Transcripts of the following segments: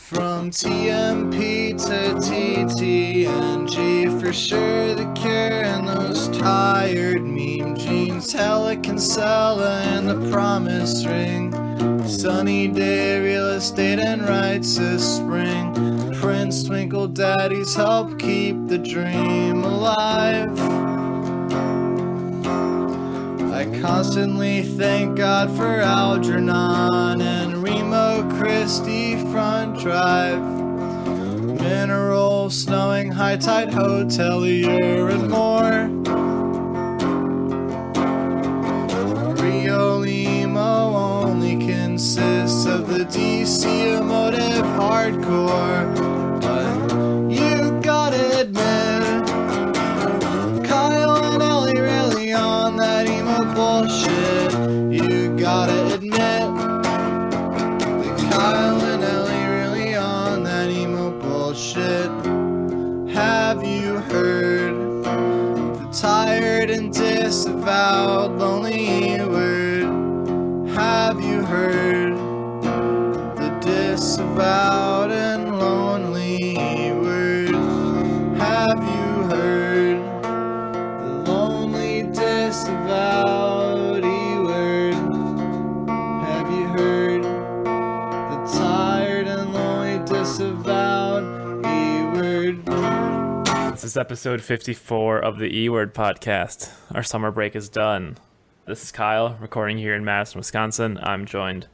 From TMP to TTNG, for sure the cure and those tired meme jeans. Helican Sella and the promise ring. Sunny day, real estate and rights this spring. Prince Twinkle Daddies help keep the dream alive. I constantly thank God for Algernon and Remo Christie Front Drive. Mineral, snowing, high tide hotelier and more. Rio Limo only consists of the DC emotive hardcore. But you gotta admit, Kyle and Ellie really on that emo bullshit. You gotta admit that Kyle and Ellie really on that emo bullshit. Have you heard the tired and disavowed lonely word? Have you heard the disavowed and lonely word? Have you heard the lonely disavowed word? Have you heard the tired and lonely disavowed word? This is episode 54 of the E-Word podcast. Our summer break is done. This is Kyle, recording here in Madison, Wisconsin. I'm joined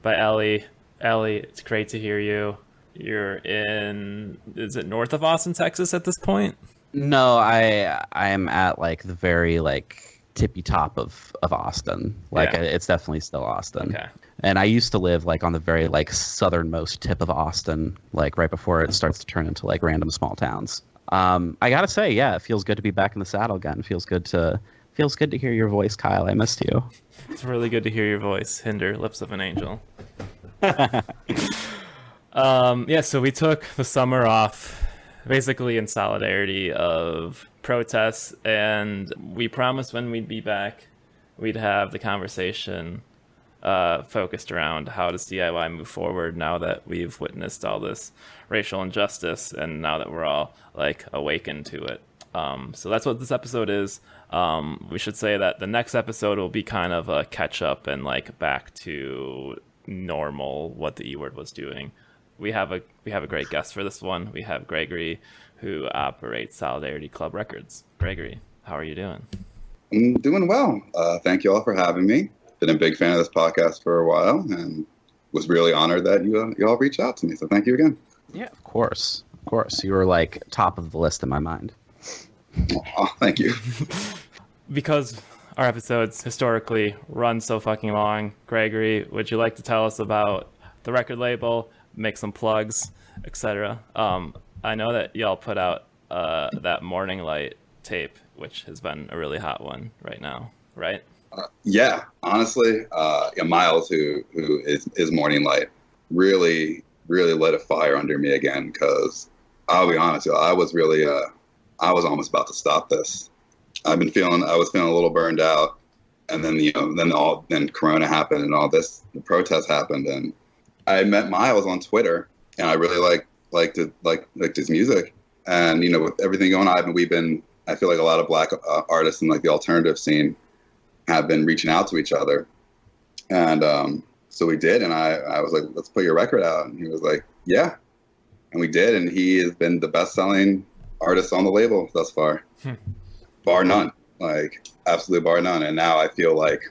by Ellie. Ellie, it's great to hear you. You're in, is it north of Austin, Texas at this point? No, I am at like the very like tippy top of Austin. Like Yeah. It's definitely still Austin. Okay. And I used to live like on the very like southernmost tip of Austin, like right before it starts to turn into like random small towns. I gotta say, yeah, it feels good to be back in the saddle again. Feels good to hear your voice, Kyle. I missed you. It's really good to hear your voice, Hinder, lips of an angel. Yeah, so we took the summer off basically in solidarity of protests, and we promised when we'd be back, we'd have the conversation focused around how does DIY move forward now that we've witnessed all this racial injustice and now that we're all like awakened to it. So that's what this episode is. We should say that the next episode will be kind of a catch up and like back to normal what the E-Word was doing. We have a great guest for this one. We have Gregory, who operates Solidarity Club Records. Gregory, how are you doing? I'm doing well. Thank you all for having me. Been a big fan of this podcast for a while and was really honored that you all reached out to me. So thank you again. Yeah, of course. You were like top of the list in my mind. Oh, thank you. Because our episodes historically run so fucking long, Gregory, would you like to tell us about the record label, make some plugs, etc.? I know that y'all put out that Morning Light tape, which has been a really hot one right now, right? Yeah, honestly, Miles, who is Morning Light, really lit a fire under me again. Because I'll be honest, I was really, I was almost about to stop this. I was feeling a little burned out, and then then Corona happened and all this, the protests happened, and I met Miles on Twitter, and I really liked his music, and with everything going on, I feel like a lot of Black artists in like the alternative scene have been reaching out to each other, and so we did, and I was like, let's put your record out, and he was like, yeah, and we did, and he has been the best-selling artist on the label thus far, bar none, like absolute bar none, and now I feel like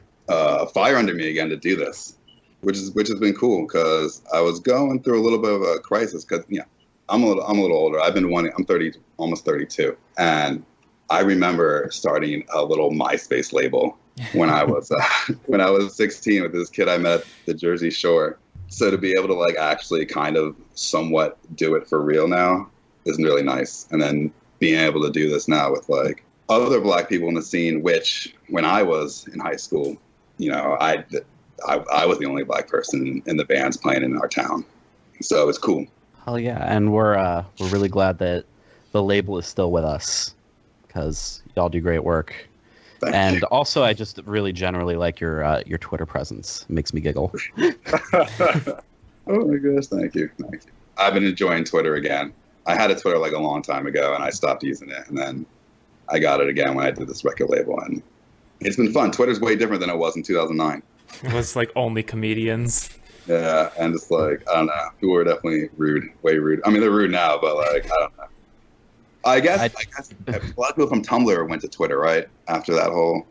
fire under me again to do this, which has been cool, because I was going through a little bit of a crisis, because I'm a little older. I'm 30, almost 32, and I remember starting a little MySpace label when I was 16 with this kid I met at the Jersey Shore. So to be able to like actually kind of somewhat do it for real now is really nice. And then being able to do this now with like other Black people in the scene, which when I was in high school, I was the only Black person in the bands playing in our town. So it's cool. Hell yeah, and we're really glad that the label is still with us, because y'all do great work. Thank you. Also, I just really generally like your Twitter presence. It makes me giggle. Oh my gosh, thank you. I've been enjoying Twitter again. I had a Twitter like a long time ago, and I stopped using it, and then I got it again when I did this record label, and it's been fun. Twitter's way different than it was in 2009. It was like only comedians. Yeah, and it's like, I don't know. People were definitely rude, way rude. I mean, they're rude now, but like, I don't know. I guess a lot of people from Tumblr went to Twitter, right? After that whole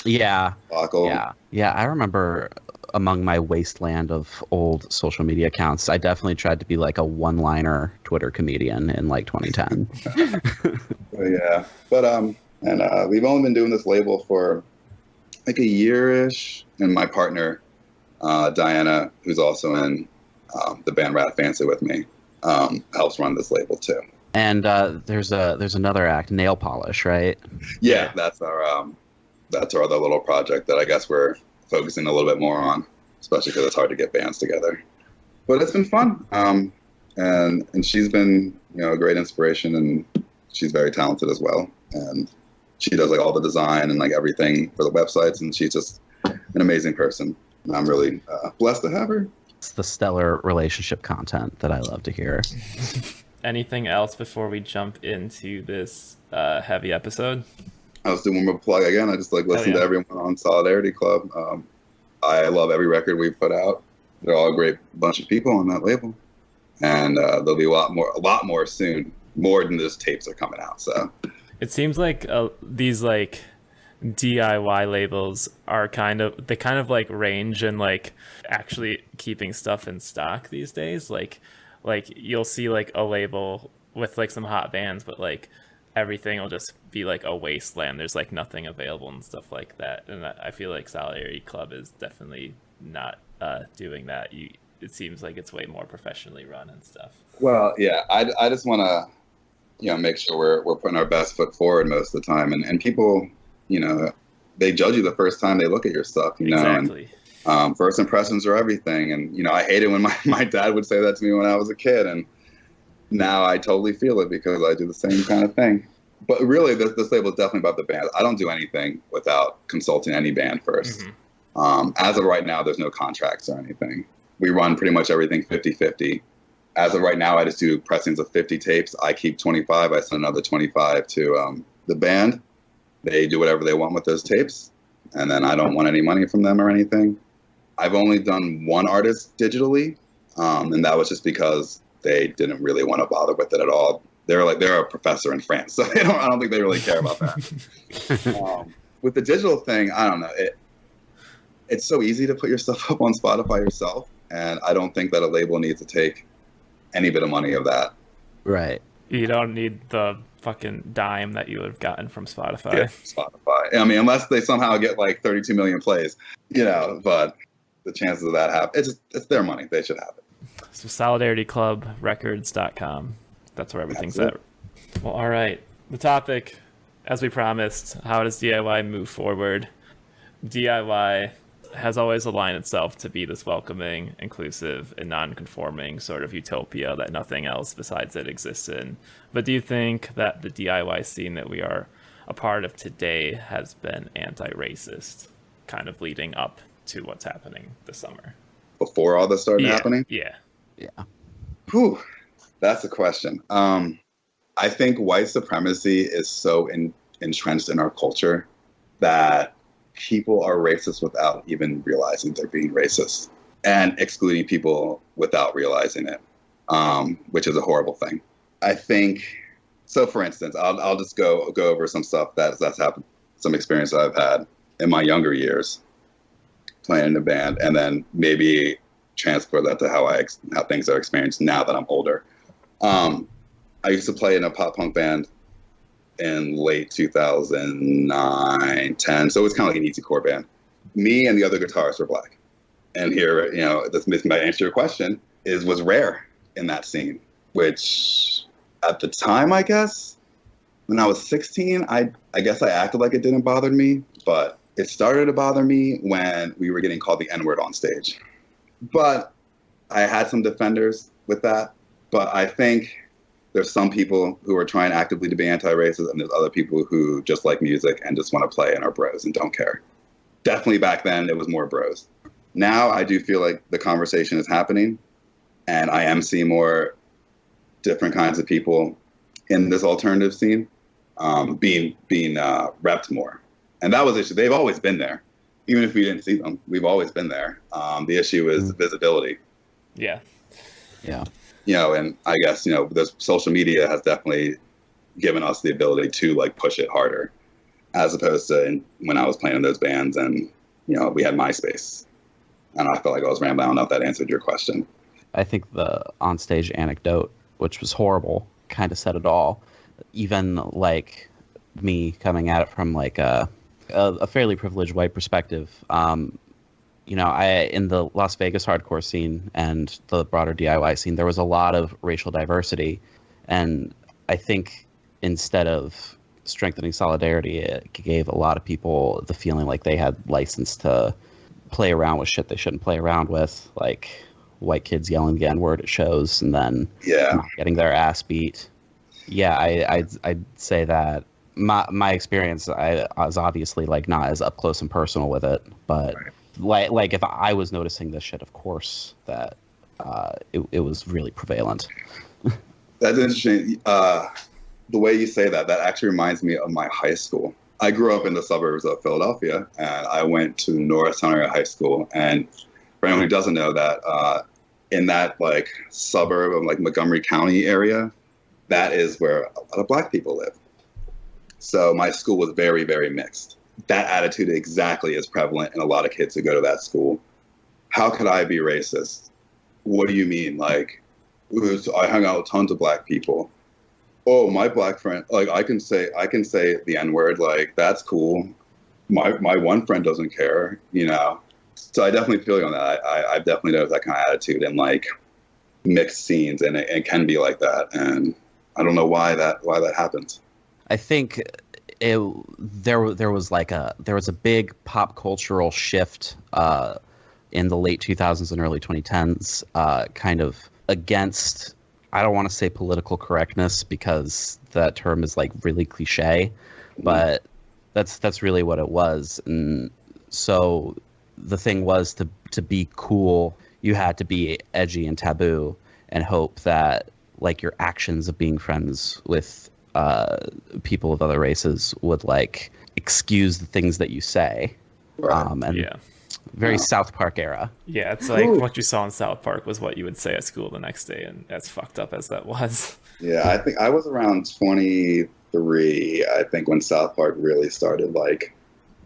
debacle. Yeah. I remember among my wasteland of old social media accounts, I definitely tried to be like a one-liner Twitter comedian in like 2010. And we've only been doing this label for like a year-ish, and my partner, Diana, who's also in the band Rat Fancy with me, helps run this label too. And there's another act, Nail Polish, right? Yeah, that's our other little project that I guess we're focusing a little bit more on, especially because it's hard to get bands together. But it's been fun, and she's been a great inspiration, and she's very talented as well. And she does like all the design and like everything for the websites, and she's just an amazing person. And I'm really blessed to have her. It's the stellar relationship content that I love to hear. Anything else before we jump into this heavy episode? I was doing one more plug again. I just like listen to everyone on Solidarity Club. I love every record we put out. They're all a great bunch of people on that label, and there'll be a lot more soon. More than just tapes are coming out. So it seems like these like DIY labels are kind of like range and like actually keeping stuff in stock these days. Like you'll see like a label with like some hot bands, but like everything will just be like a wasteland. There's like nothing available and stuff like that. And I feel like Solidarity Club is definitely not doing that. It seems like it's way more professionally run and stuff. Well, yeah, I just want to make sure we're putting our best foot forward most of the time, and people, they judge you the first time they look at your stuff, Exactly. And first impressions are everything. And I hated when my dad would say that to me when I was a kid, and now I totally feel it because I do the same kind of thing. But really, this label is definitely about the band. I don't do anything without consulting any band first. Mm-hmm. As of right now, there's no contracts or anything. We run pretty much everything 50-50. As of right now, I just do pressings of 50 tapes. I keep 25. I send another 25 to the band. They do whatever they want with those tapes, and then I don't want any money from them or anything. I've only done one artist digitally, and that was just because they didn't really want to bother with it at all. They're a professor in France, so I don't think they really care about that. With the digital thing, I don't know. It's so easy to put your stuff up on Spotify yourself, and I don't think that a label needs to take any bit of money of that. Right. You don't need the fucking dime that you would have gotten from Spotify. Yeah, Spotify. I mean, unless they somehow get like 32 million plays, but the chances of that happen, it's their money. They should have it. So solidarityclubrecords.com. That's where everything's at. Well, all right. The topic, as we promised, how does DIY move forward? DIY has always aligned itself to be this welcoming, inclusive, and non-conforming sort of utopia that nothing else besides it exists in. But do you think that the DIY scene that we are a part of today has been anti-racist, kind of leading up to what's happening this summer? Before all this started happening? Yeah. Whew, that's a question. I think white supremacy is so entrenched in our culture that people are racist without even realizing they're being racist, and excluding people without realizing it, which is a horrible thing. I think, so for instance, I'll just go over some stuff that's happened, some experience that I've had in my younger years playing in a band, and then maybe transfer that to how things are experienced now that I'm older. I used to play in a pop punk band in late 2009, 10. So it was kind of like an easy core band. Me and the other guitarists were black. And here, this might answer your question, was rare in that scene, which at the time, I guess, when I was 16, I guess I acted like it didn't bother me, but it started to bother me when we were getting called the N-word on stage. But I had some defenders with that. But I think there's some people who are trying actively to be anti-racist, and there's other people who just like music and just want to play and are bros and don't care. Definitely back then, it was more bros. Now I do feel like the conversation is happening, and I am seeing more different kinds of people in this alternative scene being repped more. And that was the issue. They've always been there. Even if we didn't see them, we've always been there. The issue is visibility. Yeah. Yeah. And I guess, the social media has definitely given us the ability to like push it harder, as opposed to when I was playing in those bands and, we had MySpace. And I felt like I was rambling. I don't know if that answered your question. I think the onstage anecdote, which was horrible, kind of said it all. Even like me coming at it from like a fairly privileged white perspective. I in the Las Vegas hardcore scene and the broader DIY scene, there was a lot of racial diversity, and I think instead of strengthening solidarity, it gave a lot of people the feeling like they had license to play around with shit they shouldn't play around with, like white kids yelling the N-word at shows and then not getting their ass beat. Yeah, I'd say that my experience, I was obviously like not as up close and personal with it, but like if I was noticing this shit, of course that it was really prevalent. That's interesting. The way you say that actually reminds me of my high school. I grew up in the suburbs of Philadelphia, and I went to North Honora High School. And for anyone who doesn't know that, in that like suburb of like Montgomery County area, that is where a lot of Black people live. So my school was very, very mixed. That attitude exactly is prevalent in a lot of kids who go to that school. How could I be racist? What do you mean? Like, I hung out with tons of Black people. Oh, my Black friend, like I can say the N-word, like that's cool. My one friend doesn't care, So I definitely feel you on that. I definitely know that kind of attitude in like mixed scenes, and it can be like that. And I don't know why that happens. I think there was a big pop cultural shift in the late 2000s and early 2010s, kind of against, I don't want to say political correctness because that term is like really cliche, but that's really what it was. And so the thing was to be cool, you had to be edgy and taboo and hope that like your actions of being friends with people of other races would like excuse the things that you say. Very South Park era. Yeah, it's like what you saw in South Park was what you would say at school the next day, and as fucked up as that was. Yeah, I think I was around 23, I think, when South Park really started like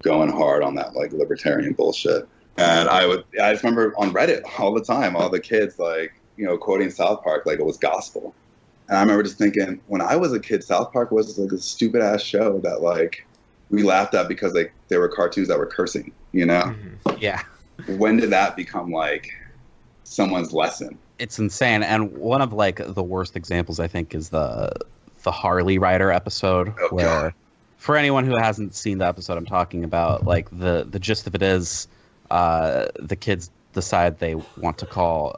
going hard on that like libertarian bullshit. And I just remember on Reddit all the time, all the kids like, quoting South Park like it was gospel. And I remember just thinking, when I was a kid, South Park was just like a stupid ass show that like we laughed at because like there were cartoons that were cursing, Mm-hmm. Yeah. When did that become like someone's lesson? It's insane. And one of like the worst examples, I think, is the Harley Rider episode, where for anyone who hasn't seen the episode I'm talking about, like the gist of it is the kids decide they want to call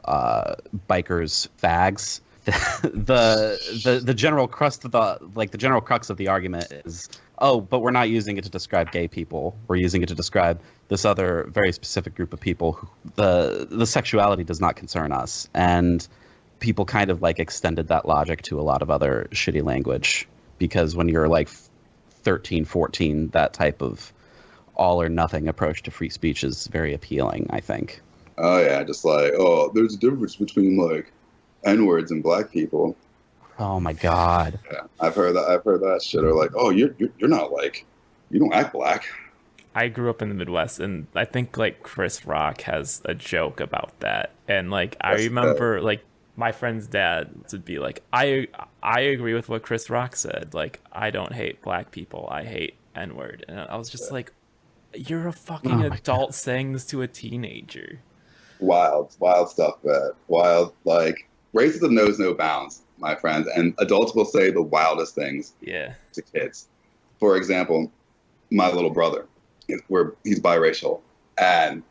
bikers fags. The general crux of the argument is, oh, but we're not using it to describe gay people. We're using it to describe this other very specific group of people who the sexuality does not concern us. And people kind of like extended that logic to a lot of other shitty language, because when you're like 13, 14, that type of all or nothing approach to free speech is very appealing, I think. Oh yeah, just like, oh, there's a difference between like N-words and Black people. Oh my God. Yeah, I've heard that shit. Or like, oh, you're not like, you don't act Black. I grew up in the Midwest, and I think like Chris Rock has a joke about that. And like I remember like my friend's dad would be like, I agree with what Chris Rock said. Like, I don't hate Black people, I hate N-word. And I was just like, you're a fucking adult saying this to a teenager. Wild stuff, man. Wild, like, racism knows no bounds, my friends, and adults will say the wildest things to kids. For example, my little brother, he's biracial, and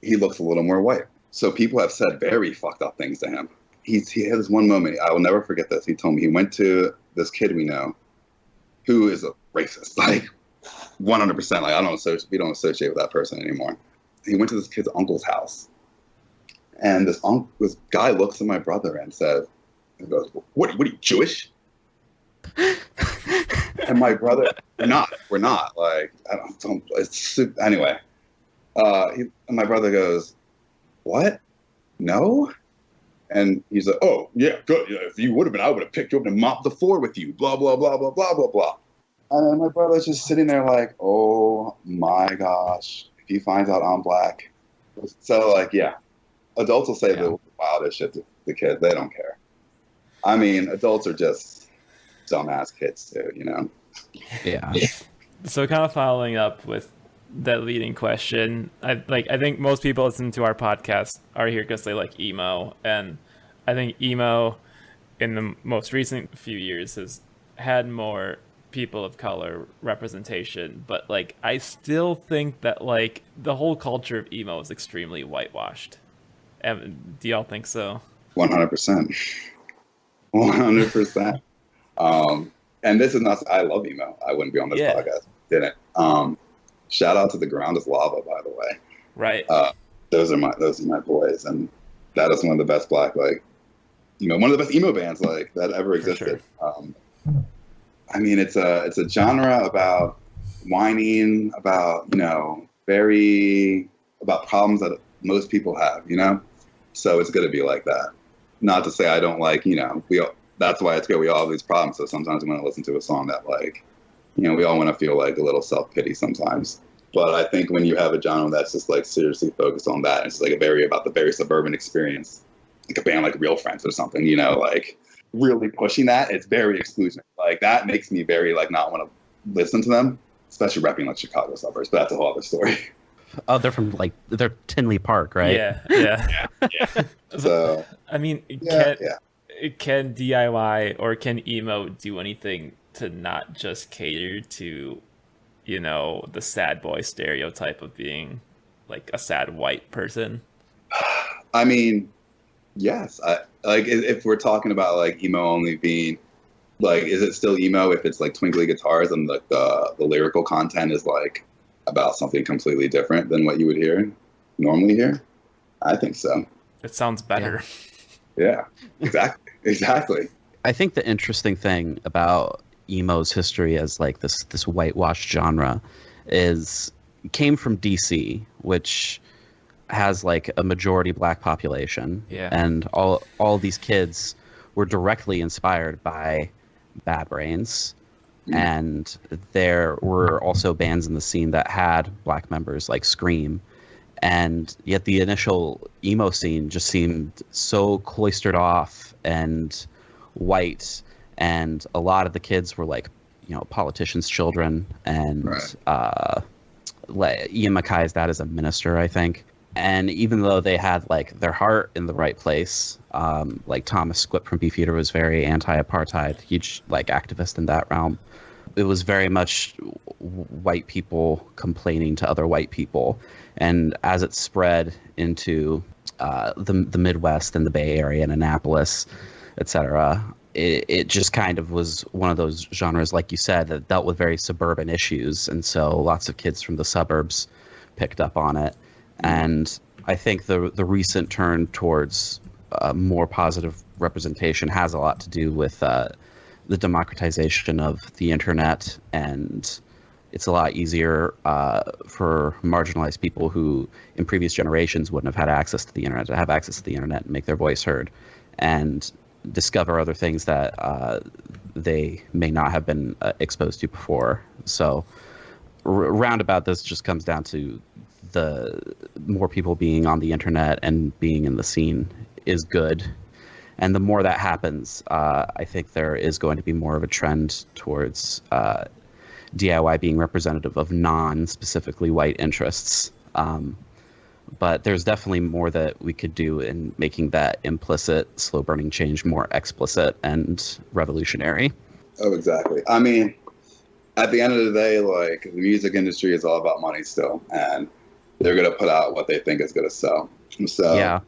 he looks a little more white. So people have said very fucked up things to him. He had this one moment, I will never forget this. He told me he went to this kid we know who is a racist, like 100%. Like we don't associate with that person anymore. He went to this kid's uncle's house. And this guy looks at my brother and says, He goes, what are you, Jewish? And my brother, we're not. Like, I don't it's, anyway. My brother goes, what? No? And he's like, oh, yeah, good. Yeah, if you would have been, I would have picked you up and mopped the floor with you, blah, blah, blah, blah, blah, blah, blah. And my brother's just sitting there like, oh my gosh, if he finds out I'm black. So, like, yeah, adults will say the wildest shit to the kids. They don't care. I mean, adults are just dumbass kids too, you know? Yeah. So kind of following up with that leading question, I think most people listening to our podcast are here because they like emo, and I think emo in the most recent few years has had more people of color representation, but like I still think that like the whole culture of emo is extremely whitewashed. Do y'all think so? 100%. 100%. And this is not, I love emo. I wouldn't be on this podcast. Didn't. Shout out to The Ground is Lava, by the way. Right. Those are my boys, and that is one of the best black, like, one of the best emo bands like that ever existed. Sure. I mean, it's a genre about whining, about about problems that most people have, So it's going to be like that. Not to say I don't like, that's why it's good. We all have these problems. So sometimes we want to listen to a song that, like, we all want to feel like a little self-pity sometimes. But I think when you have a genre that's just like seriously focused on that, it's like about the very suburban experience, like a band like Real Friends or something, like really pushing that, it's very exclusionary. Like that makes me very like not want to listen to them, especially rapping like Chicago suburbs. But that's a whole other story. Oh, they're Tinley Park, right? Yeah. So I mean, can DIY or can emo do anything to not just cater to, the sad boy stereotype of being like a sad white person? I mean, yes. If we're talking about like emo only being like, is it still emo if it's like twinkly guitars and like the lyrical content is like about something completely different than what you would normally hear? I think so. It sounds better. Yeah, exactly. I think the interesting thing about emo's history as like this whitewashed genre came from DC, which has like a majority black population. Yeah. And all these kids were directly inspired by Bad Brains. And there were also bands in the scene that had black members like Scream. And yet the initial emo scene just seemed so cloistered off and white. And a lot of the kids were like, politicians' children. And Ian Mackay's dad is a minister, I think. And even though they had like their heart in the right place, like Thomas Squibb from Beefeater was very anti-apartheid, huge like activist in that realm. It was very much white people complaining to other white people. And as it spread into the Midwest and the Bay Area and Annapolis, etc., it just kind of was one of those genres, like you said, that dealt with very suburban issues. And so lots of kids from the suburbs picked up on it. And I think the recent turn towards more positive representation has a lot to do with the democratization of the internet, and it's a lot easier for marginalized people who in previous generations wouldn't have had access to the internet to have access to the internet and make their voice heard and discover other things that they may not have been exposed to before. So roundabout, this just comes down to the more people being on the internet and being in the scene is good. And the more that happens, I think there is going to be more of a trend towards DIY being representative of non-specifically white interests. But there's definitely more that we could do in making that implicit, slow-burning change more explicit and revolutionary. Oh, exactly. I mean, at the end of the day, like, the music industry is all about money still, and they're going to put out what they think is going to sell. So, yeah.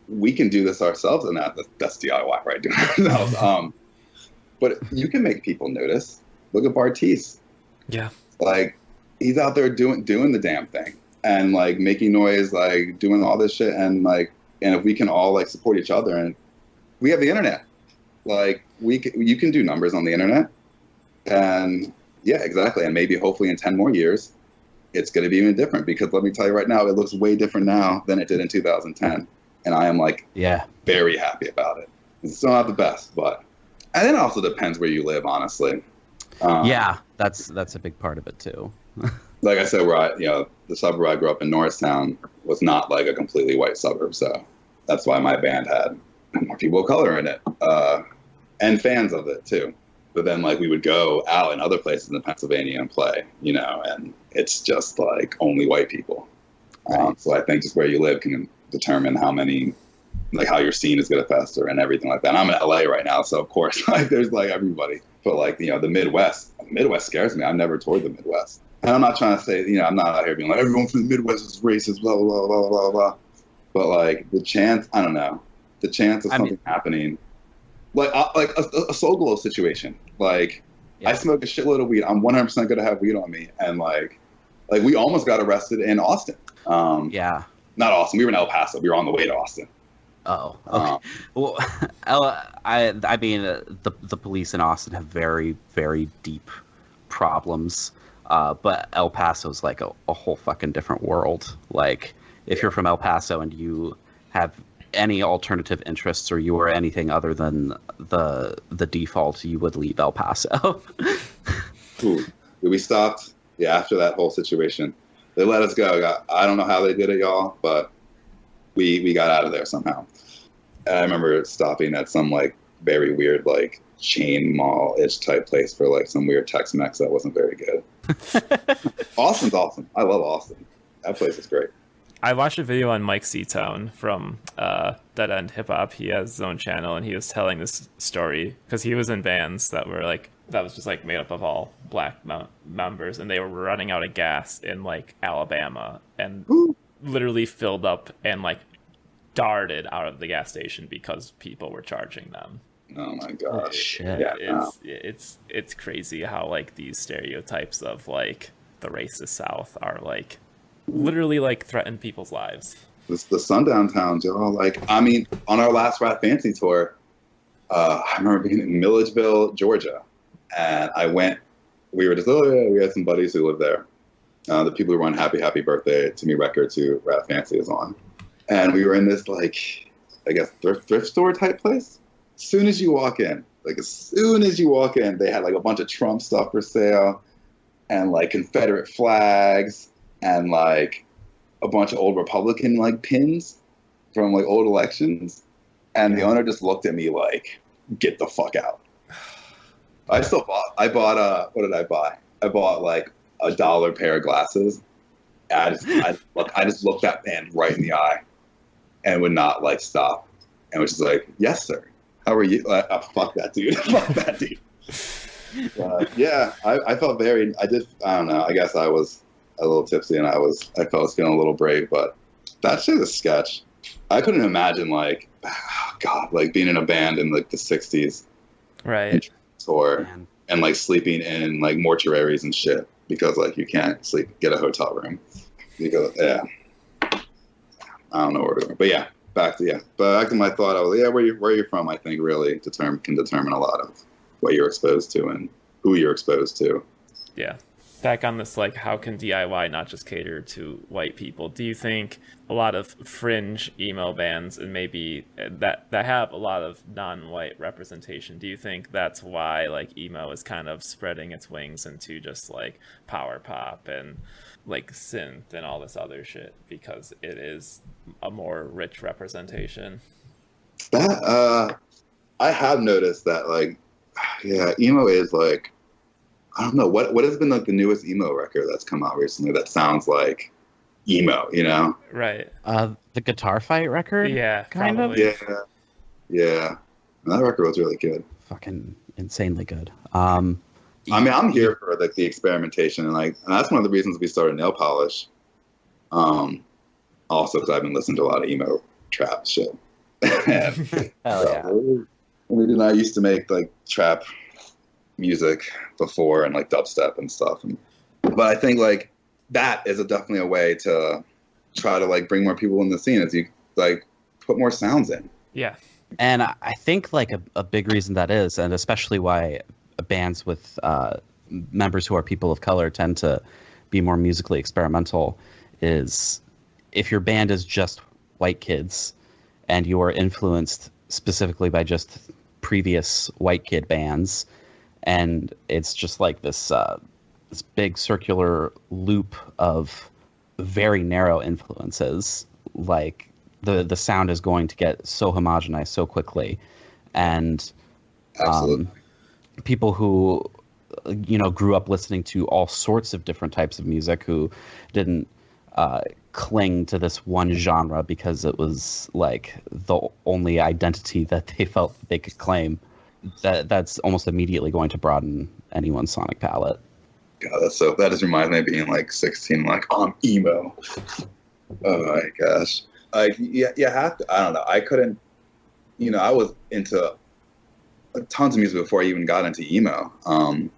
We can do this ourselves, and that's DIY, right? Doing it ourselves. But you can make people notice. Look at Bartiz. Yeah. Like, he's out there doing the damn thing and like making noise, like doing all this shit, and if we can all like support each other and we have the internet. Like you can do numbers on the internet, and yeah, exactly. And maybe hopefully in 10 more years, it's going to be even different, because let me tell you right now, it looks way different now than it did in 2010. And I am like, very happy about it. It's still not the best, but, and it also depends where you live, honestly. Yeah, that's a big part of it too. Like I said, the suburb I grew up in, Norristown, was not like a completely white suburb. So that's why my band had more people of color in it, and fans of it too. But then, like, we would go out in other places in Pennsylvania and play, and it's just like only white people. So I think just where you live can determine how your scene is going to fester and everything like that. And I'm in LA right now, so of course, like, there's like everybody. But like, the Midwest scares me. I've never toured the Midwest, and I'm not trying to say, I'm not out here being like everyone from the Midwest is racist, blah blah blah blah blah. But like the chance, I don't know, the chance of something happening. Like a Soul Glow situation. Like, I smoke a shitload of weed. I'm 100% going to have weed on me. And like we almost got arrested in Austin. Not Austin. We were in El Paso. We were on the way to Austin. Oh, okay. Well, I mean, the police in Austin have very, very deep problems. But El Paso's like a whole fucking different world. Like, if you're from El Paso and you have any alternative interests, or you are anything other than the default, you would leave El Paso. Ooh. We stopped after that whole situation. They let us go. I don't know how they did it, y'all, but we got out of there somehow. And I remember stopping at some like very weird like chain mall-ish type place for like some weird Tex-Mex that wasn't very good. Austin's awesome. I love Austin. That place is great. I watched a video on Mike Seatone from Dead End Hip Hop. He has his own channel, and he was telling this story because he was in bands that was just like made up of all black members, and they were running out of gas in like Alabama, and literally filled up and like darted out of the gas station because people were charging them. Oh my gosh! Shit. Yeah, it's crazy how like these stereotypes of like the racist South are like literally like threaten people's lives. The sundown towns, y'all. Like, I mean, on our last Rat Fancy tour, I remember being in Milledgeville, Georgia, and we were just, we had some buddies who lived there. The people who run Happy Birthday to Me Records, who Rat Fancy is on. And we were in this, like, I guess, thrift store type place. As soon as you walk in, they had like a bunch of Trump stuff for sale, and like Confederate flags, and like a bunch of old Republican like pins from like old elections. And the owner just looked at me like, get the fuck out. I bought what did I buy? I bought like $1 pair of glasses. I just looked that man right in the eye and would not like stop. And was just like, yes, sir. How are you? Fuck that dude. Fuck that dude. Yeah, I felt I don't know. I guess I was a little tipsy and I felt I was feeling a little brave, but that shit is sketch. I couldn't imagine like, oh God, like being in a band in like the 60s. Right. Tour and like sleeping in like mortuaries and shit because like you can't get a hotel room because I don't know where we're going. But yeah, back to my thought. I was where you're from, I think really can determine a lot of what you're exposed to and who you're exposed to. Yeah. Back on this, like, how can DIY not just cater to white people? Do you think a lot of fringe emo bands and maybe that have a lot of non-white representation, do you think that's why like emo is kind of spreading its wings into just like power pop and like synth and all this other shit because it is a more rich representation? That I have noticed that like emo is like, I don't know what has been like the newest emo record that's come out recently that sounds like emo, you know? Right. The Guitar Fight record? Yeah, kind probably. of. Yeah. That record was really good. Fucking insanely good. I mean, I'm here for like the experimentation and that's one of the reasons we started Nail Polish. Also because I've been listening to a lot of emo trap shit. Hell yeah. We did not used to make like trap music before and like dubstep and stuff, but I think like that is definitely a way to try to like bring more people in the scene as you like put more sounds in. Yeah, And I think like a big reason that is, and especially why bands with members who are people of color tend to be more musically experimental, is if your band is just white kids and you are influenced specifically by just previous white kid bands, and it's just like this big circular loop of very narrow influences, like the sound is going to get so homogenized so quickly, and Absolutely. people who grew up listening to all sorts of different types of music, who didn't cling to this one genre because it was like the only identity that they felt that they could claim, that's almost immediately going to broaden anyone's sonic palette. God, that just reminds me of being like 16, like I'm emo. Oh my gosh. Like you have to. I don't know. I couldn't. I was into tons of music before I even got into emo. I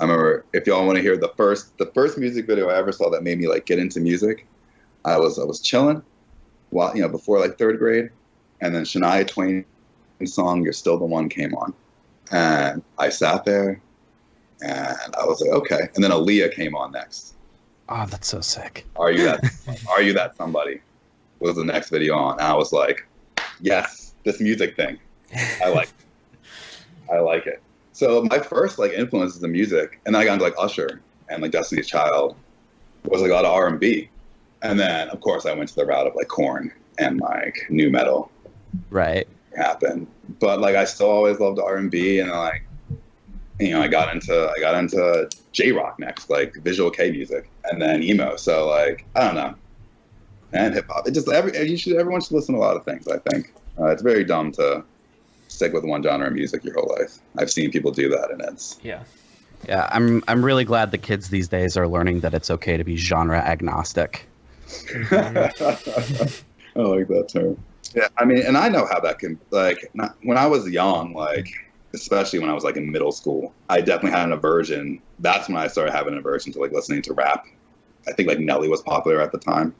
remember, if y'all want to hear the first music video I ever saw that made me like get into music, I was chilling while before like third grade, and then Shania Twain's song "You're Still the One" came on, and I sat there, and I was like, okay. And then Aaliyah came on next. Oh, that's so sick. Are you that somebody? Was the next video on? And I was like, yes, this music thing, I like it. So my first like influences in music, and then I got into like Usher and like Destiny's Child, was like a lot of R&B, and then of course I went to the route of like Korn and like new metal. Right. Happened, but like I still always loved R&B, and then, like I got into J-rock next, like Visual K music, and then emo. So like I don't know, and hip hop. It just everyone should listen to a lot of things. I think it's very dumb to stick with one genre of music your whole life. I've seen people do that, and it's Yeah. I'm really glad the kids these days are learning that it's okay to be genre agnostic. I like that term. Yeah, I mean, and I know how that can, like, when I was young, like, especially when I was like in middle school, I definitely had an aversion. That's when I started having an aversion to like listening to rap. I think like Nelly was popular at the time,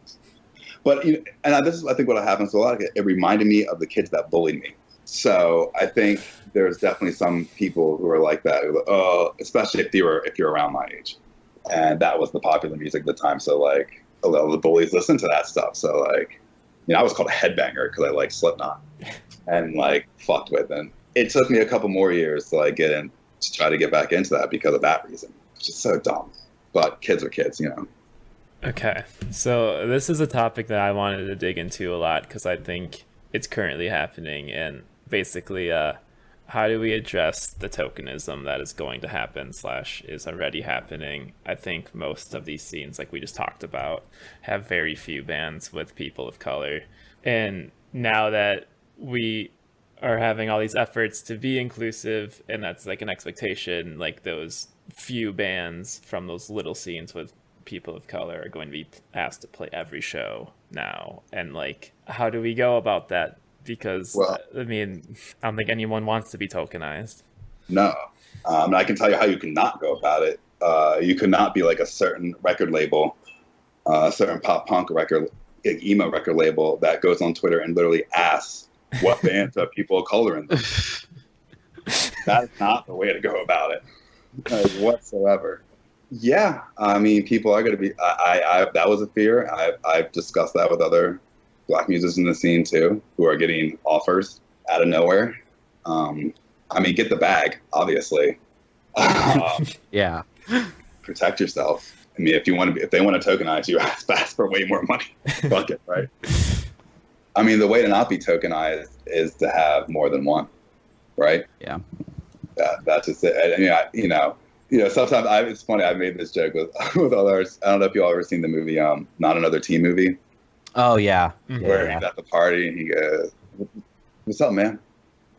but this is I think what happened. So a lot of it reminded me of the kids that bullied me. So I think there's definitely some people who are like that. Especially if you're around my age, and that was the popular music at the time. So like a lot of the bullies listened to that stuff. So like, I was called a headbanger because I liked Slipknot and like fucked with. And it took me a couple more years to like to try to get back into that because of that reason, which is so dumb. But kids are kids, Okay, so this is a topic that I wanted to dig into a lot because I think it's currently happening, and basically how do we address the tokenism that is going to happen / is already happening. I think most of these scenes, like we just talked about, have very few bands with people of color, and now that we are having all these efforts to be inclusive, and that's like an expectation, like those few bands from those little scenes with people of color are going to be asked to play every show now. And like, how do we go about that? Because I mean, I don't think anyone wants to be tokenized. No. I can tell you how you cannot go about it. You cannot be like a certain record label, a certain pop punk record, emo record label that goes on Twitter and literally asks what bands have people of color in them. That is not the way to go about it, whatsoever. Yeah, I mean, people are going to be. That was a fear. I've discussed that with other Black musicians in the scene too, who are getting offers out of nowhere. I mean, get the bag, obviously. Yeah. Protect yourself. I mean, if they want to tokenize you, ask for way more money. Fuck it, right? I mean, the way to not be tokenized is to have more than one, right? Yeah. That's just it. I mean, sometimes it's funny. I made this joke with others. I don't know if you all ever seen the movie, Not Another Teen Movie. Oh yeah. Where he's at the party and he goes, "What's up, man?"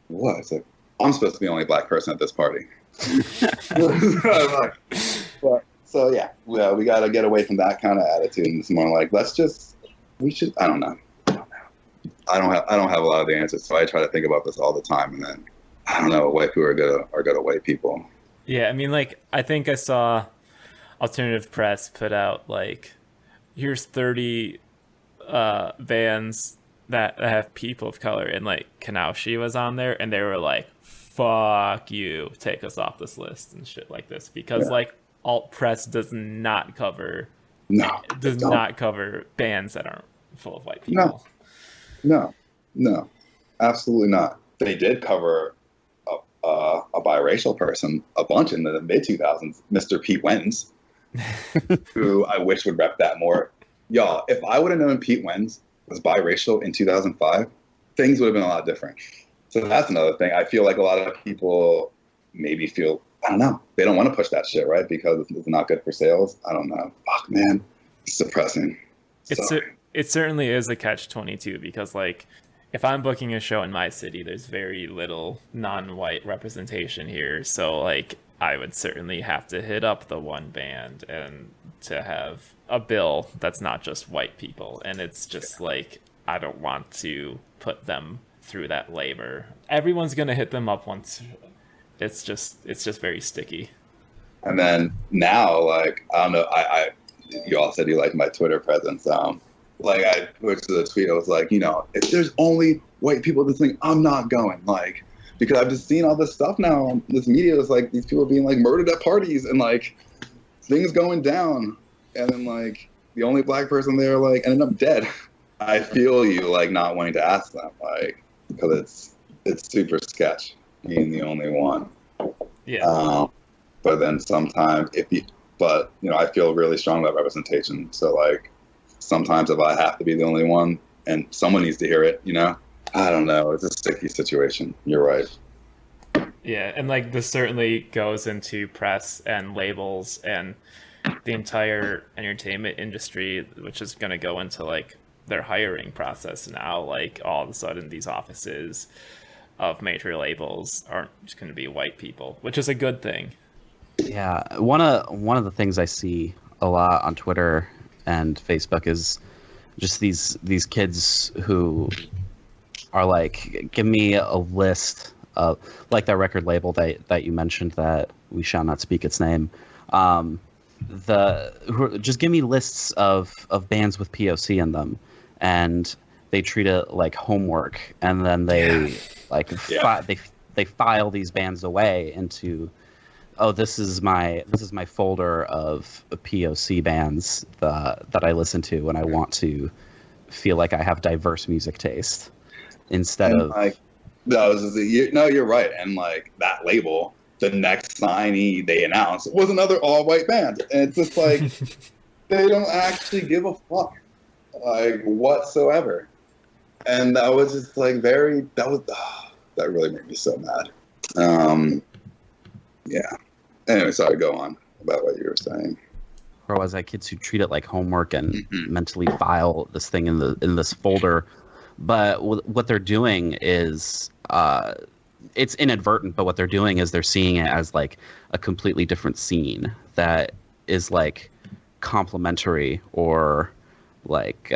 What? It's like, I'm supposed to be the only Black person at this party. So yeah, we got to get away from that kind of attitude, and it's more like I don't know. I don't have a lot of the answers, so I try to think about this all the time, and then I don't know white people are gonna white people. Yeah, I mean, like, I think I saw Alternative Press put out like, here's 30 bands that have people of color, and like Kanaushi was on there, and they were like, fuck you, take us off this list and shit like this, because like alt press does not cover bands that aren't full of white people. No, absolutely not. They did cover a biracial person a bunch in the mid 2000s, Mr. Pete Wentz, who I wish would rep that more. Y'all, if I would have known Pete Wentz was biracial in 2005, things would have been a lot different. So that's another thing. I feel like a lot of people maybe feel, I don't know, they don't want to push that shit, right? Because it's not good for sales. I don't know. Fuck, man. It's depressing. It certainly is a catch-22, because like, if I'm booking a show in my city, there's very little non-white representation here. So like, I would certainly have to hit up the one band and to have a bill that's not just white people. And it's just like, I don't want to put them through that labor. Everyone's going to hit them up once. It's just very sticky. And then now, like, I don't know, you all said you liked my Twitter presence. Like, I put to the tweet, I was like, you know, if there's only white people this thing, I'm not going. Like, because I've just seen all this stuff now on this media. It's like these people being like murdered at parties and like things going down. And then like the only black person there like ended up dead. I feel you like not wanting to ask them, like, because it's super sketch being the only one. Yeah. But then sometimes but you know, I feel really strong about representation. So like sometimes if I have to be the only one and someone needs to hear it, you know, I don't know. It's a sticky situation. You're right. Yeah, and like this certainly goes into press and labels and the entire entertainment industry, which is going to go into like their hiring process now. Like all of a sudden these offices of major labels aren't just going to be white people, which is a good thing. Yeah, one of the things I see a lot on Twitter and Facebook is just these kids who are like, give me a list of, like that record label that you mentioned that we shall not speak its name. Just give me lists of bands with POC in them, and they treat it like homework, and then they they file these bands away into, oh, this is my folder of POC bands that I listen to when I want to feel like I have diverse music taste, instead of like, you're right. And like that label, the next signee they announced was another all-white band, and it's just like they don't actually give a fuck, like whatsoever. And that was just like that really made me so mad. Yeah. Anyway, sorry, go on about what you were saying. Or was that kids who treat it like homework and mentally file this thing in this folder? But what they're doing is it's inadvertent, but what they're doing is they're seeing it as like a completely different scene that is like complementary or like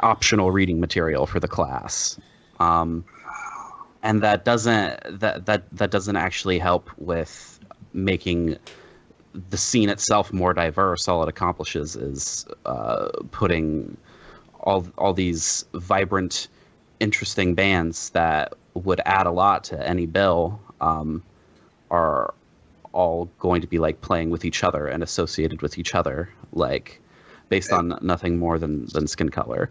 optional reading material for the class. And that doesn't actually help with making the scene itself more diverse. All it accomplishes is putting all these vibrant, interesting bands that would add a lot to any bill are all going to be like playing with each other and associated with each other, like based on nothing more than skin color.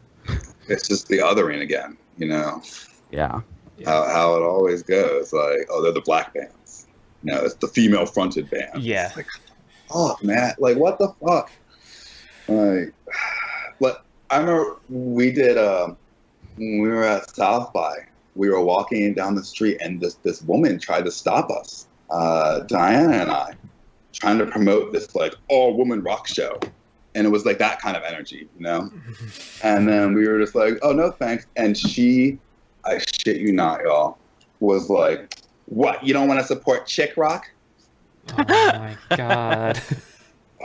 It's just the othering again, you know. Yeah. How it always goes, like, oh, they're the black bands. No, it's the female fronted band. Yeah. Like, oh man, like what the fuck? Like, but I remember we did when we were at South by, we were walking down the street and this woman tried to stop us, Diana and I, trying to promote this like all woman rock show. And it was like that kind of energy, you know? And then we were just like, oh no thanks. And she, I shit you not, y'all, was like, what, you don't want to support chick rock? Oh my god.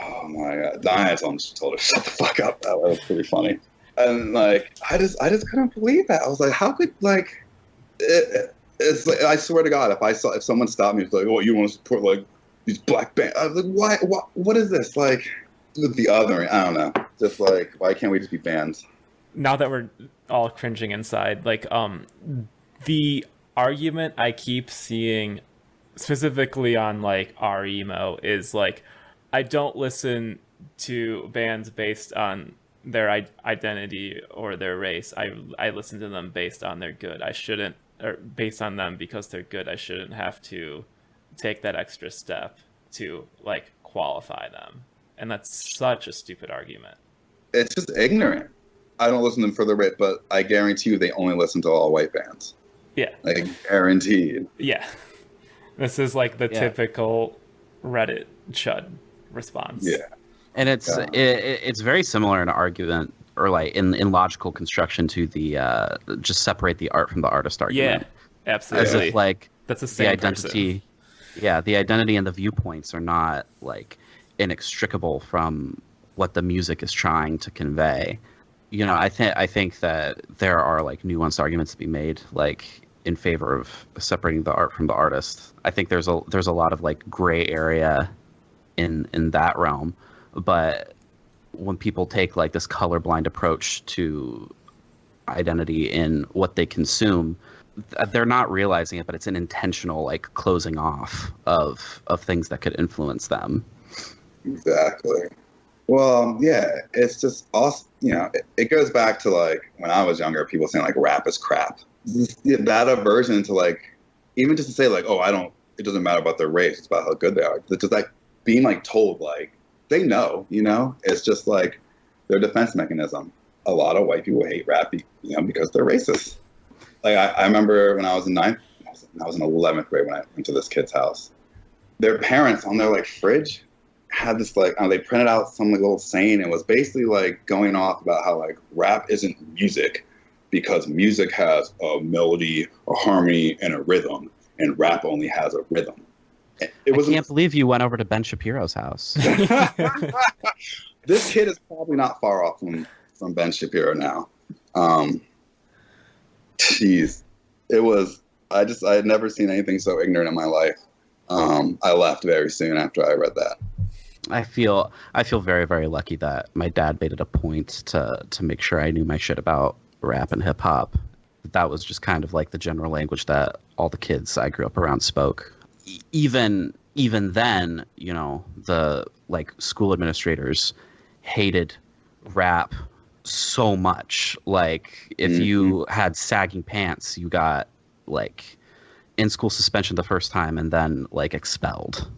Oh my god. Diana told her, shut the fuck up. That was pretty funny. And like, I just couldn't believe that. I was like, how could, like, it's like, I swear to God, if someone stopped me, it's like, oh, you want to support like these black bands? I was like, what is this? Like, with the othering, I don't know. Just like, why can't we just be fans? Now that we're all cringing inside. Like, the argument I keep seeing specifically on like our emo is like, I don't listen to bands based on their identity or their race. I listen to them based on their good. I shouldn't, or based on them because they're good. I shouldn't have to take that extra step to like qualify them. And that's such a stupid argument. It's just ignorant. I don't listen to them for the rate, but I guarantee you they only listen to all white bands. Yeah. Like, guaranteed. Yeah. This is like the typical Reddit chud response. Yeah. And it's very similar in argument, or like in logical construction, to the just separate the art from the artist argument. Yeah, absolutely. As if, like, that's the same identity. person. Yeah, the identity and the viewpoints are not like inextricable from what the music is trying to convey. You know, I think that there are like nuanced arguments to be made, like in favor of separating the art from the artist. I think there's a lot of like gray area in that realm, but when people take like this colorblind approach to identity in what they consume, they're not realizing it, but it's an intentional like closing off of things that could influence them. Exactly. Well, yeah, it's just awesome. You know, it goes back to like when I was younger, people saying like rap is crap. That aversion to like, even just to say like, oh, it doesn't matter about their race, it's about how good they are. It's just like being like told like they know, you know, it's just like their defense mechanism. A lot of white people hate rap, you know, because they're racist. Like I remember when I was in I was in 11th grade when I went to this kid's house. Their parents on their like fridge had this like they printed out some like little saying. It was basically like going off about how like rap isn't music because music has a melody, a harmony, and a rhythm, and rap only has a rhythm. I can't believe you went over to Ben Shapiro's house. This kid is probably not far off from Ben Shapiro now. Jeez, it was. I had never seen anything so ignorant in my life. I left very soon after I read that. I feel very, very lucky that my dad made it a point to make sure I knew my shit about rap and hip hop. That was just kind of like the general language that all the kids I grew up around spoke. Even then, you know, the like school administrators hated rap so much. Like if you had sagging pants, you got like in school suspension the first time and then like expelled.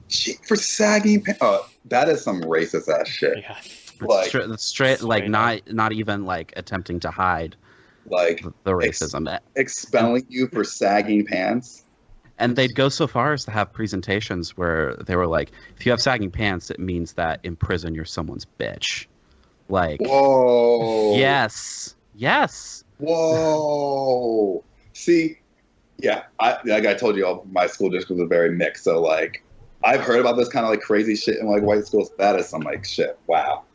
For sagging pants? Oh, that is some racist ass shit. Yeah. Like straight like not even like attempting to hide like the racism. Expelling you for sagging pants. And they'd go so far as to have presentations where they were like, if you have sagging pants, it means that in prison you're someone's bitch. Like, whoa. Yes. Whoa. See, yeah, like I told you, my school district was very mixed. So like, I've heard about this kind of like crazy shit in like white schools. That is some like shit. Wow.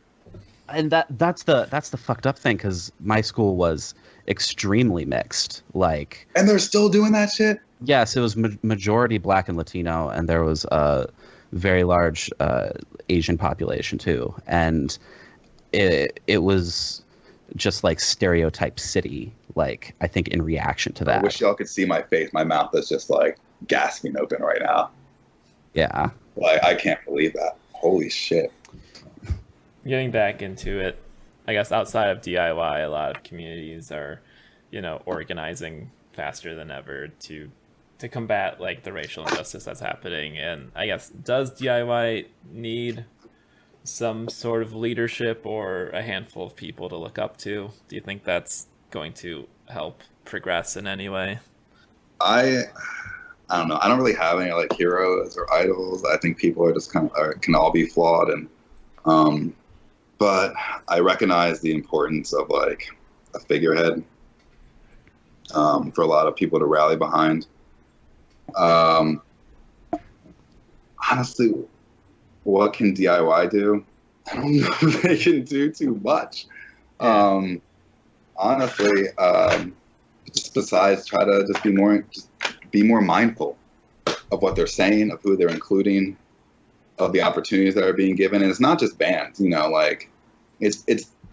And that's the fucked up thing, because my school was extremely mixed. Like, and they're still doing that shit. Yes, it was majority Black and Latino, and there was a very large Asian population too. And it was just like stereotype city. Like, I think in reaction to that. I wish y'all could see my face. My mouth is just like gasping open right now. Yeah. Like, I can't believe that. Holy shit. Getting back into it, I guess outside of DIY, a lot of communities are, you know, organizing faster than ever to combat like the racial injustice that's happening. And I guess, does DIY need some sort of leadership or a handful of people to look up to? Do you think that's going to help progress in any way? I don't know. I don't really have any like heroes or idols. I think people are just kind of can all be flawed, and but I recognize the importance of like a figurehead for a lot of people to rally behind. Honestly, what can DIY do? I don't know if they can do too much. Honestly, just besides try to just be more mindful of what they're saying, of who they're including, of the opportunities that are being given. And it's not just bands, you know, like it's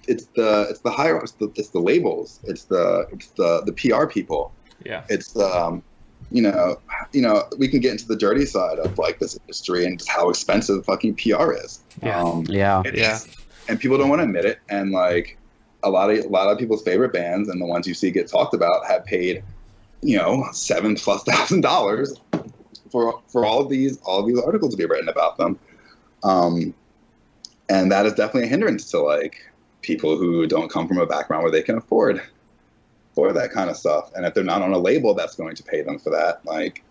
it's the higher it's the labels, it's the PR people. Yeah. It's you know we can get into the dirty side of like this industry and just how expensive fucking PR is. Yeah. It Yeah. is. And people don't want to admit it. And like a lot of people's favorite bands and the ones you see get talked about have paid, $7,000+ for all of these articles to be written about them. And that is definitely a hindrance to like people who don't come from a background where they can afford that kind of stuff. And if they're not on a label that's going to pay them for that, like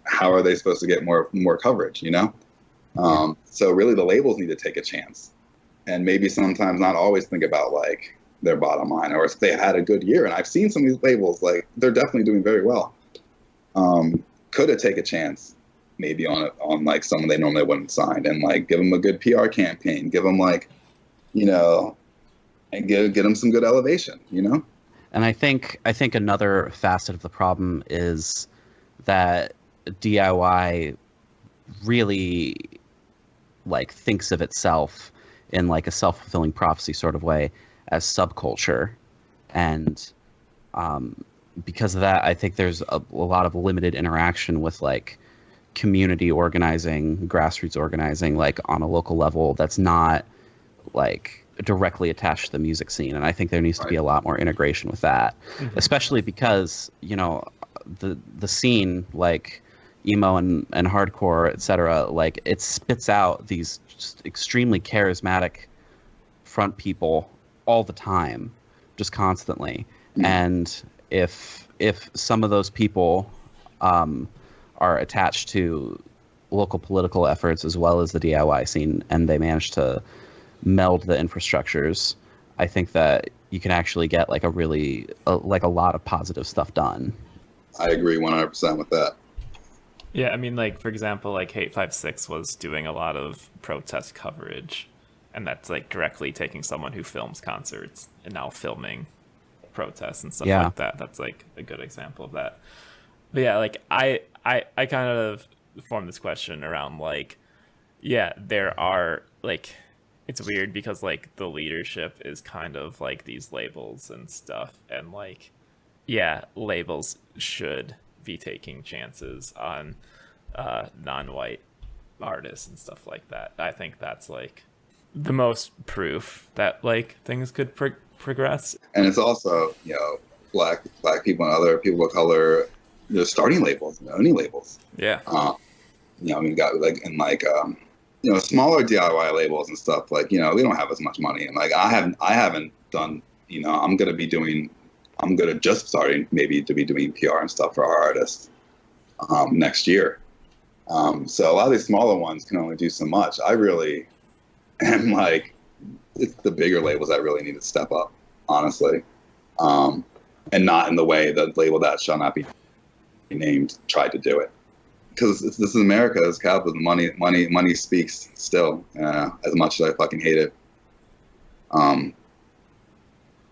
how are they supposed to get more coverage, So really the labels need to take a chance and maybe sometimes not always think about like their bottom line, or if they had a good year. And I've seen some of these labels, like they're definitely doing very well. Could it take a chance maybe on like someone they normally wouldn't sign and like give them a good PR campaign, give them like, and get them some good elevation, And I think another facet of the problem is that DIY really like thinks of itself in like a self-fulfilling prophecy sort of way as subculture, and because of that, I think there's a lot of limited interaction with like community organizing, grassroots organizing, like on a local level that's not like directly attached to the music scene. And I think there needs to be a lot more integration with that, especially because the scene, like emo and hardcore, etc., like it spits out these just extremely charismatic front people all the time, just constantly. And if some of those people are attached to local political efforts as well as the DIY scene, and they manage to meld the infrastructures, I think that you can actually get like a lot of positive stuff done. I agree 100% with that. Yeah, I mean, like, for example, like Hate56 was doing a lot of protest coverage, and that's like directly taking someone who films concerts and now filming protests and stuff like that. That's like a good example of that. But yeah, like I kind of formed this question around like, yeah, there are like, it's weird because like the leadership is kind of like these labels and stuff, and like, yeah, labels should be taking chances on non-white artists and stuff like that. I think that's like the most proof that like things could progress. And it's also black people and other people of color starting labels, owning labels. Yeah. We got like in like smaller DIY labels and stuff, like we don't have as much money, and like I haven't done, I'm gonna just starting maybe to be doing PR and stuff for our artists next year. So a lot of these smaller ones can only do so much. I really am like, it's the bigger labels that really need to step up, honestly, and not in the way the label that shall not be named tried to do it. Because this is America, it's capitalism. Money speaks still. As much as I fucking hate it,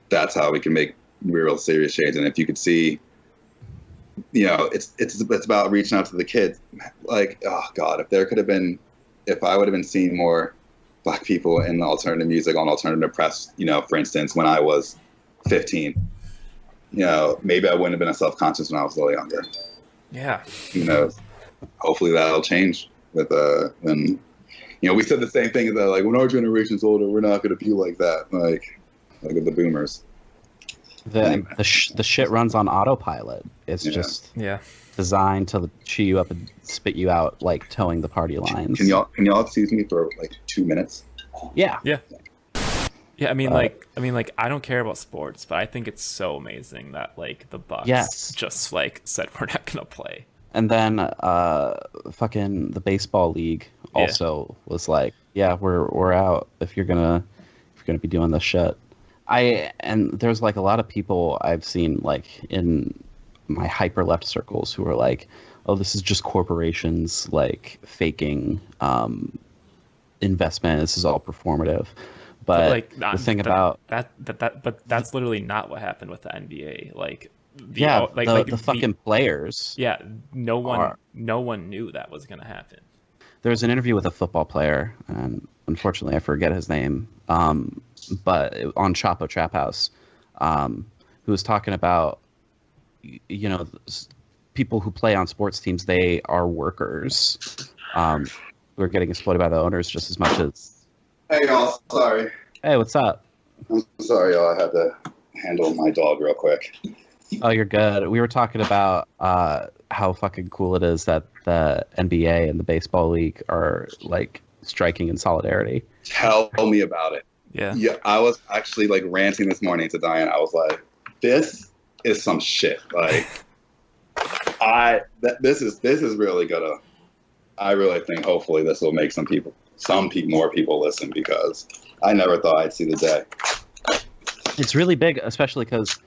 that's how we can make real serious change. And if you could see, it's about reaching out to the kids. Like, oh God, if I would have been seeing more black people in alternative music on alternative press, for instance, when I was 15, maybe I wouldn't have been as self-conscious when I was a little younger. Yeah. Who knows? Hopefully that'll change with when we said the same thing that like when our generation's older, we're not going to be like that, like the boomers. The shit runs on autopilot. It's just designed to chew you up and spit you out, like towing the party lines. Can y'all excuse me for like 2 minutes? Yeah. I mean, I don't care about sports, but I think it's so amazing that like the Bucks just like said we're not gonna play. And then fucking the baseball league also was like, yeah, we're out if you're gonna be doing this shit. And there's like a lot of people I've seen like in my hyper left circles who are like, oh, this is just corporations like faking investment. This is all performative. But like the thing about but that's literally not what happened with the NBA. Like the fucking players. Yeah, no one knew that was gonna happen. There was an interview with a football player, and unfortunately I forget his name, but on Chapo Trap House, who was talking about, you know, people who play on sports teams, they are workers, who are getting exploited by the owners just as much as. Hey y'all, sorry. Hey, what's up? I'm sorry, y'all. I had to handle my dog real quick. Oh, you're good. We were talking about how fucking cool it is that the NBA and the baseball league are like striking in solidarity. Tell me about it. Yeah. I was actually like ranting this morning to Diane. I was like, this is some shit. Like, this is really gonna. I really think hopefully this will make more people listen, because I never thought I'd see the day. It's really big, especially because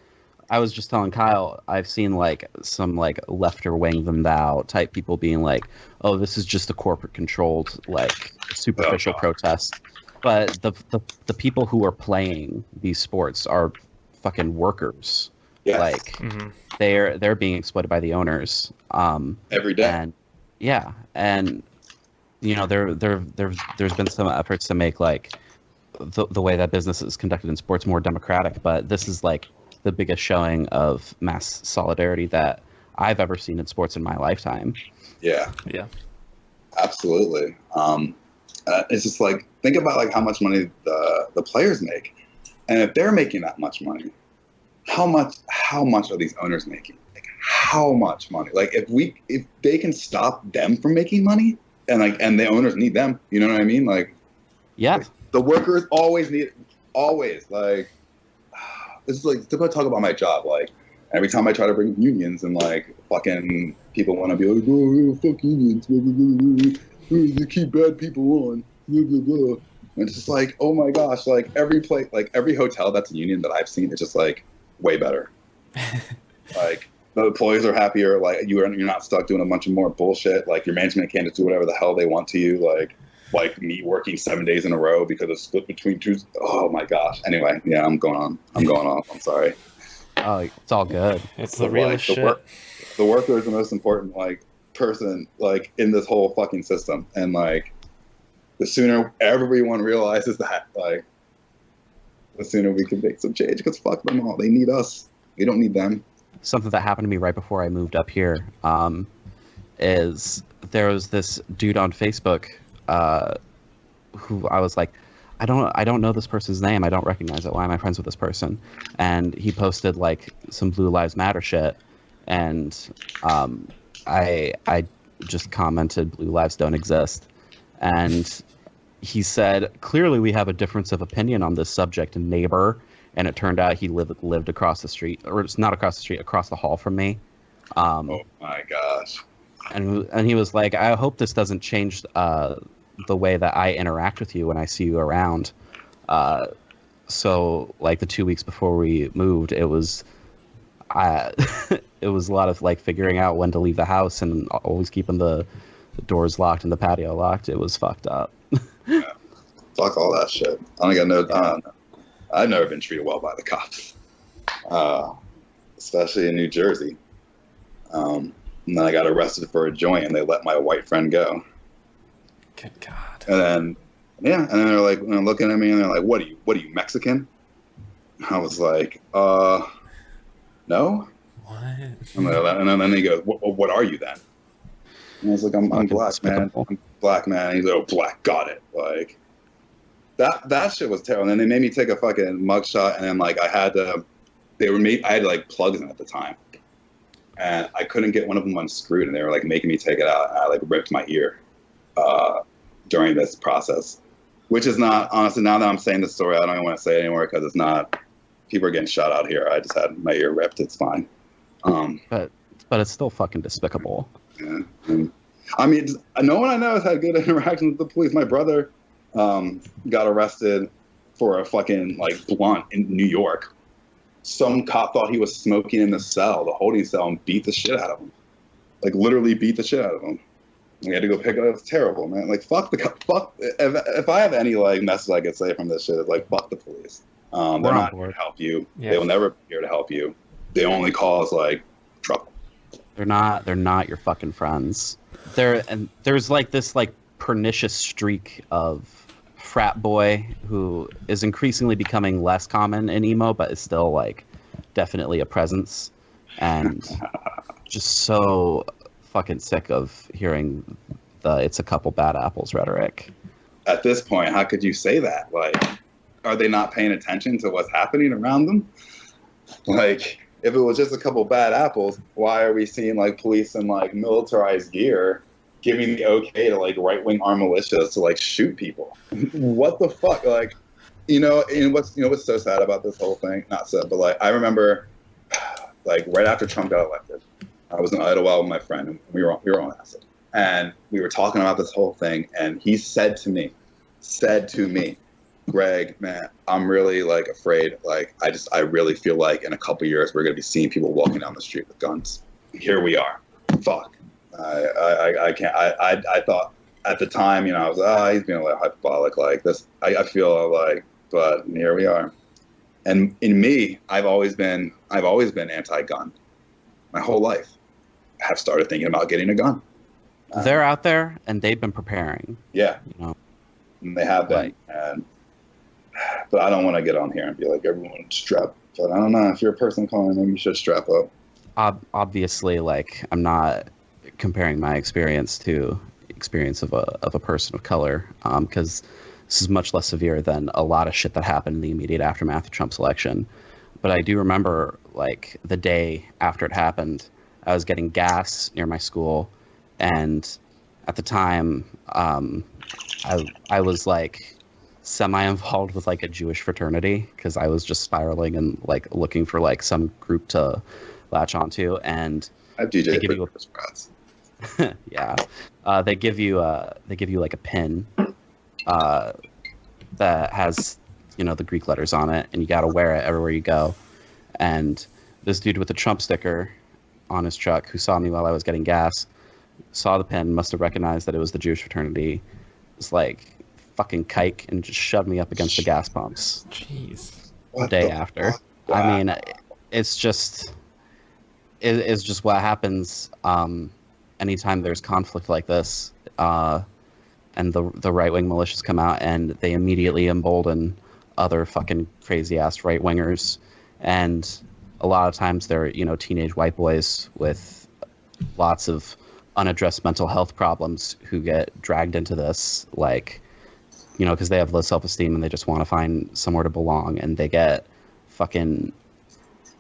I was just telling Kyle, I've seen like some like lefter wing them thou type people being like, oh, this is just a corporate controlled like superficial protest. But the people who are playing these sports are fucking workers. Yes. Like they're being exploited by the owners. Every day. And yeah, and you know there's been some efforts to make like the way that business is conducted in sports more democratic, but this is like the biggest showing of mass solidarity that I've ever seen in sports in my lifetime. Yeah. Yeah. Absolutely. It's just like, think about like how much money the players make, and if they're making that much money, how much are these owners making? Like, how much money? Like, if they can stop them from making money, and the owners need them, you know what I mean? Like, Yeah. like, the workers always need, always, like, this is like, to talk about my job. Like, every time I try to bring unions, and like fucking people want to be like, oh, fuck unions, blah, blah, blah, blah. You keep bad people on, blah, blah, blah. And it's just like, oh my gosh, like every hotel that's a union that I've seen, it's just like way better. Like, the employees are happier. Like, you're not stuck doing a bunch of more bullshit. Like, your management can't just do whatever the hell they want to you. Like me working 7 days in a row because it's split between two. Oh my gosh. Anyway, yeah, I'm going off. I'm sorry. Oh, it's all good. It's the real shit. The worker is the most important like person like in this whole fucking system, and like the sooner everyone realizes that, like the sooner we can make some change. Because fuck them all. They need us. We don't need them. Something that happened to me right before I moved up here is there was this dude on Facebook who I was like, I don't know this person's name. I don't recognize it. Why am I friends with this person? And he posted like some Blue Lives Matter shit, and I just commented Blue Lives don't exist, and he said, clearly we have a difference of opinion on this subject, neighbor. And it turned out he lived across the street, or it's not across the street, across the hall from me. Oh my gosh. And he was like, I hope this doesn't change the way that I interact with you when I see you around. So like the 2 weeks before we moved, it was it was a lot of like figuring out when to leave the house and always keeping the doors locked and the patio locked. It was fucked up. Yeah. Fuck all that shit. I don't got no time. I've never been treated well by the cops, especially in New Jersey. And then I got arrested for a joint, and they let my white friend go. Good God. And then they're like, looking at me, and they're like, "What are you Mexican?" I was like, "No." What? And then they go, "What are you then?" And I was like, "I'm black, man. I'm black, man." And he's like, "Oh, black, got it." Like. That shit was terrible. And then they made me take a fucking mugshot, and then like I had like plugs in at the time, and I couldn't get one of them unscrewed, and they were like making me take it out. And I like ripped my ear during this process, which is not, honestly, now that I'm saying this story, I don't even want to say it anymore because it's not, people are getting shot out here. I just had my ear ripped. It's fine. But it's still fucking despicable. Yeah. I mean, no one I know has had good interactions with the police. My brother got arrested for a fucking like blunt in New York. Some cop thought he was smoking in the holding cell, and beat the shit out of him. Like literally beat the shit out of him. We had to go pick it up. It's terrible, man. Like fuck. If I have any like message I could say from this shit, it's like fuck the police. They're not here to help you. Yeah. They will never be here to help you. They only cause like trouble. They're not your fucking friends. There's like this like pernicious streak of frat boy who is increasingly becoming less common in emo, but is still like definitely a presence, and just so fucking sick of hearing the "it's a couple bad apples" rhetoric. At this point, how could you say that? Like, are they not paying attention to what's happening around them? Like, if it was just a couple bad apples, why are we seeing like police in like militarized gear giving the okay to like right-wing armed militias to like shoot people? What the fuck? Like, and what's so sad about this whole thing? Not sad, but like I remember, like right after Trump got elected, I was in Idlewild with my friend, and we were on acid, and we were talking about this whole thing, and he said to me, Greg, man, I'm really like afraid. Like, I really feel like in a couple years we're gonna be seeing people walking down the street with guns. Here we are. Fuck. I can't. I thought at the time, I was he's being like hyperbolic like this. I feel like, but here we are. And in me, I've always been anti-gun my whole life. I have started thinking about getting a gun. They're out there and they've been preparing. Yeah, and they have been. Right. But I don't want to get on here and be like, everyone strap. But I don't know, if you're a person calling them, you should strap up. Obviously, like, I'm not comparing my experience to experience of a person of color, because this is much less severe than a lot of shit that happened in the immediate aftermath of Trump's election. But I do remember, like, the day after it happened, I was getting gas near my school, and at the time, I was like semi-involved with like a Jewish fraternity because I was just spiraling and like looking for like some group to latch onto, and I've DJed they give you Christmas brats. yeah, they give you like a pin that has the Greek letters on it, and you got to wear it everywhere you go. And this dude with the Trump sticker on his truck, who saw me while I was getting gas, saw the pin, must have recognized that it was the Jewish fraternity, was like fucking kike and just shoved me up against the gas pumps. Jeez. The day after. Wow. I mean, it's just what happens anytime there's conflict like this, and the right-wing militias come out and they immediately embolden other fucking crazy-ass right-wingers. And a lot of times they're, teenage white boys with lots of unaddressed mental health problems who get dragged into this, like, because they have low self-esteem and they just want to find somewhere to belong, and they get fucking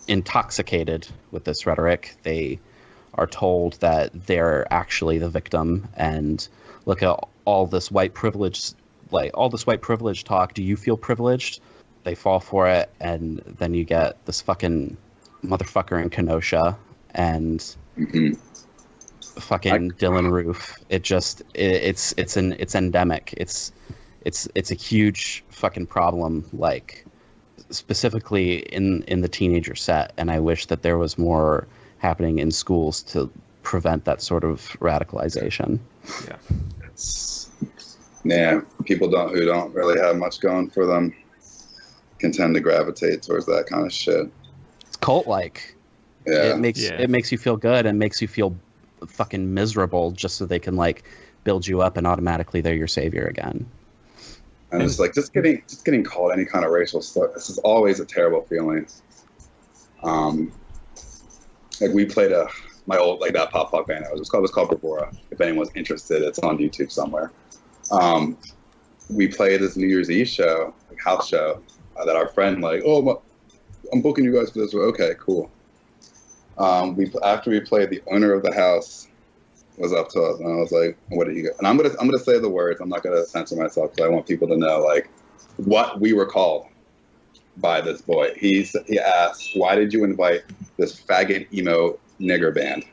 intoxicated with this rhetoric. They are told that they're actually the victim, and look at all this white privilege, talk. Do you feel privileged? They fall for it, and then you get this fucking motherfucker in Kenosha and fucking Dylan Roof. It's endemic. It's a huge fucking problem, like specifically in the teenager set, and I wish that there was more happening in schools to prevent that sort of radicalization. Yeah. People who don't really have much going for them can tend to gravitate towards that kind of shit. It's cult-like. Yeah. It makes you feel good and makes you feel fucking miserable just so they can like build you up and automatically they're your savior again. And it's like just getting called any kind of racial stuff. This is always a terrible feeling. Like we played my old like that pop punk band. It was called Bravura. If anyone's interested, it's on YouTube somewhere. We played this New Year's Eve show, like house show, that our friend like, I'm booking you guys for this. Okay, cool. After we played, the owner of the house was up to us, and I was like, "What did you get?" And I'm gonna say the words. I'm not gonna censor myself because I want people to know like what we were called by this boy. He asked, "Why did you invite this faggot emo nigger band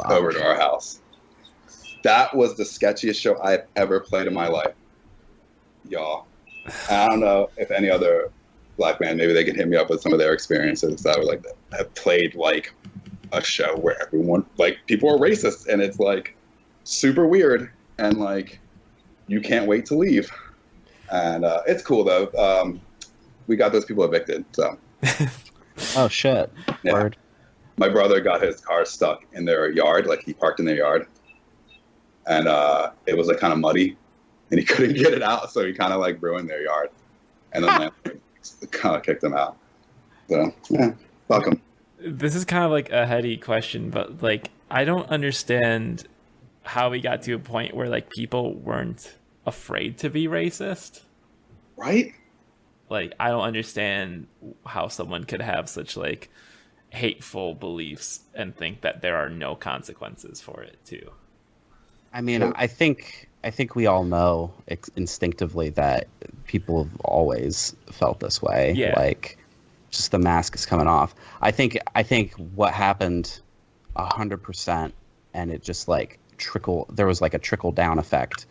over to our house?" That was the sketchiest show I've ever played in my life, y'all. And I don't know if any other black band, maybe they can hit me up with some of their experiences. I would like to have played like a show where everyone, like, people are racist, and it's like super weird, and like you can't wait to leave. And it's cool though. We got those people evicted. So. Oh shit! Yeah. Word. My brother got his car stuck in their yard. Like he parked in their yard. and it was like kind of muddy, and he couldn't get it out, so he kind of like ruined their yard, and then landlord kind of kicked him out. So yeah, fuck him. This is kind of like a heady question, but like I don't understand how we got to a point where like people weren't afraid to be racist. Right? Like I don't understand how someone could have such like hateful beliefs and think that there are no consequences for it too. I mean, I think we all know instinctively that people have always felt this way. Yeah. Like, just the mask is coming off. I think what happened 100%, and it just like there was like a trickle down effect,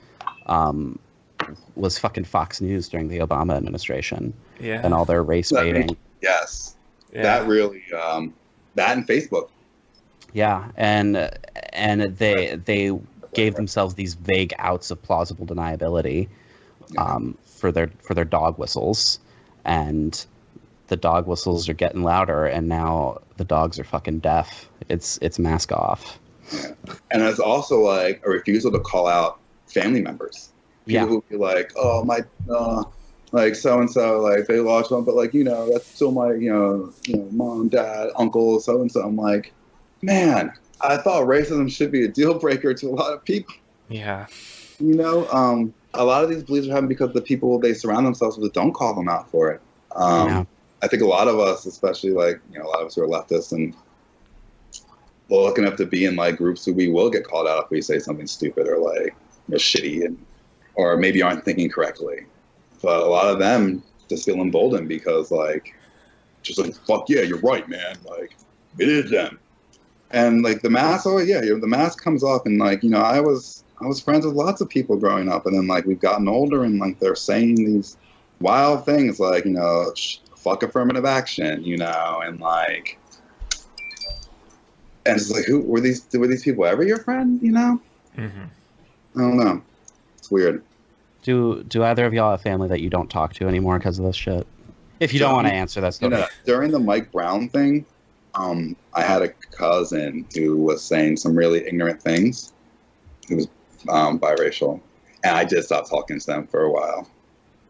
was fucking Fox News during the Obama administration. Yeah. And all their race baiting. Yes. Yeah. That really, that and Facebook. Yeah, and they gave themselves these vague outs of plausible deniability for their dog whistles, and the dog whistles are getting louder, and now the dogs are fucking deaf. It's mask off. Yeah. And it's also like a refusal to call out family members. People who be like, oh my, like so and so, like they lost one, but like that's still my mom, dad, uncle, so and so. I'm like, man, I thought racism should be a deal breaker to a lot of people. Yeah. A lot of these beliefs are happening because the people they surround themselves with don't call them out for it. I think a lot of us, especially like a lot of us who are leftists, and we're lucky enough to be in like groups who we will get called out if we say something stupid or like shitty or maybe aren't thinking correctly. But a lot of them just feel emboldened because like just like fuck yeah, you're right, man. Like it is them. And like the mask, the mask comes off, and like I was friends with lots of people growing up, and then like we've gotten older, and like they're saying these wild things like fuck affirmative action, and like, and it's like, were these people ever your friend? Mm-hmm. I don't know. It's weird. Do either of y'all have family that you don't talk to anymore because of this shit? If you don't want to answer, that's okay. During the Mike Brown thing, I had a cousin who was saying some really ignorant things. He was biracial, and I just stopped talking to them for a while.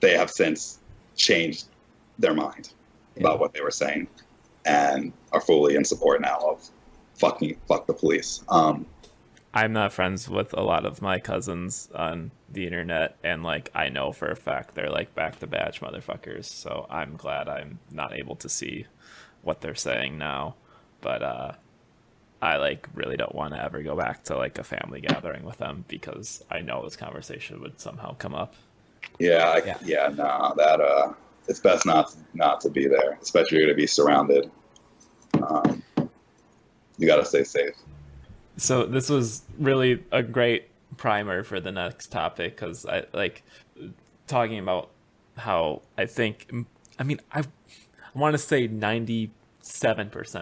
They have since changed their mind about what they were saying and are fully in support now of fuck the police. I'm not friends with a lot of my cousins on the internet, and like I know for a fact they're like back to badge motherfuckers, so I'm glad I'm not able to see what they're saying now. But I like really don't want to ever go back to like a family gathering with them because I know this conversation would somehow come up. That it's best not to be there, especially you're going to be surrounded. You got to stay safe. So this was really a great primer for the next topic, because I like talking about how I want to say 97%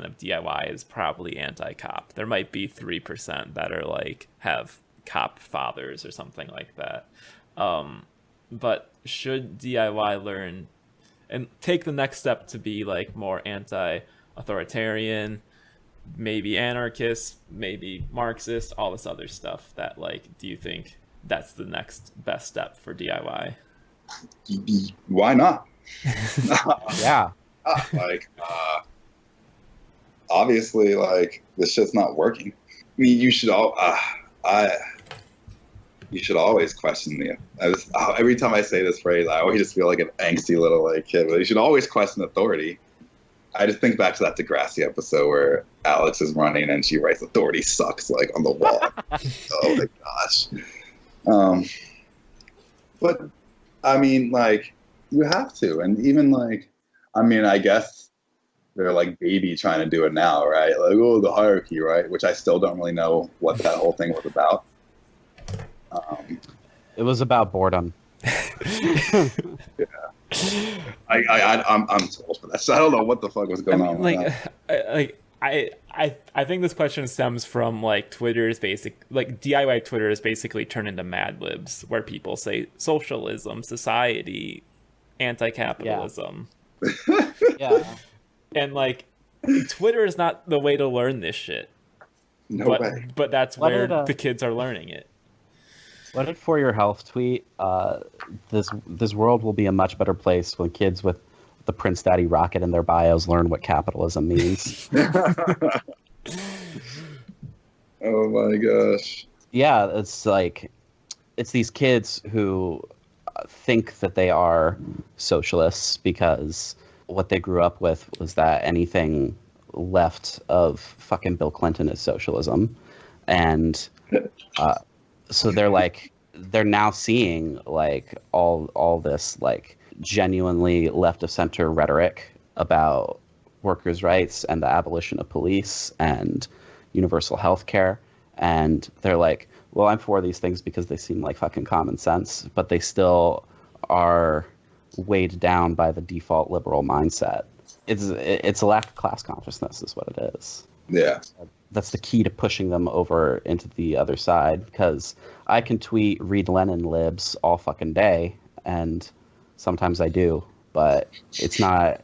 of DIY is probably anti-cop. There might be 3% that are like have cop fathers or something like that. But should DIY learn and take the next step to be like more anti-authoritarian, maybe anarchist, maybe Marxist, all this other stuff, that like, do you think that's the next best step for DIY? Why not? Yeah. Obviously, like, this shit's not working. I mean, you should always question every time I say this phrase, I always just feel like an angsty little like kid, but you should always question authority. I just think back to that Degrassi episode where Alex is running and she writes "authority sucks" like on the wall. Oh my gosh. But I mean, like, you have to, and even like, I mean, I guess they're like baby trying to do it now, right? Like, oh, the hierarchy, right? Which I still don't really know what that whole thing was about. It was about boredom. Yeah. I'm too old for that. So I don't know what the fuck was going on. I think this question stems from like Twitter's DIY Twitter is basically turned into Mad Libs, where people say socialism, society, anti-capitalism. Yeah. And like, Twitter is not the way to learn this shit. No way. But that's where the kids are learning it. What did For Your Health tweet? This world will be a much better place when kids with the Prince Daddy rocket in their bios learn what capitalism means. Oh my gosh. Yeah, it's like it's these kids who think that they are socialists because what they grew up with was that anything left of fucking Bill Clinton is socialism, and so they're now seeing like all this like genuinely left of center rhetoric about workers' rights and the abolition of police and universal health care, and they're like, well, I'm for these things because they seem like fucking common sense, but they still are weighed down by the default liberal mindset. It's a lack of class consciousness is what it is. Yeah. That's the key to pushing them over into the other side, because I can tweet read Lenin libs all fucking day, and sometimes I do, but it's not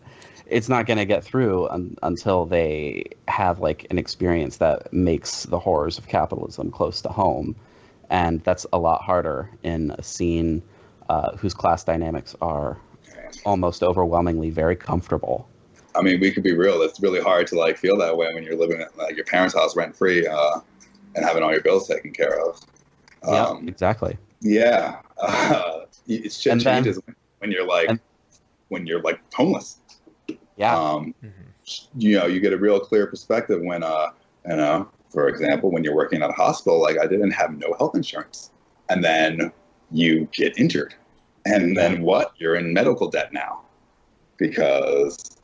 going to get through until they have like an experience that makes the horrors of capitalism close to home, and that's a lot harder in a scene whose class dynamics are almost overwhelmingly very comfortable. I mean, we could be real. It's really hard to like feel that way when you're living at like your parents' house rent free and having all your bills taken care of. Yeah, exactly. Yeah, it changes when you're like homeless. Yeah. You know, you get a real clear perspective when you know, for example, when you're working at a hospital. Like I didn't have no health insurance, and then you get injured, and then what? You're in medical debt now because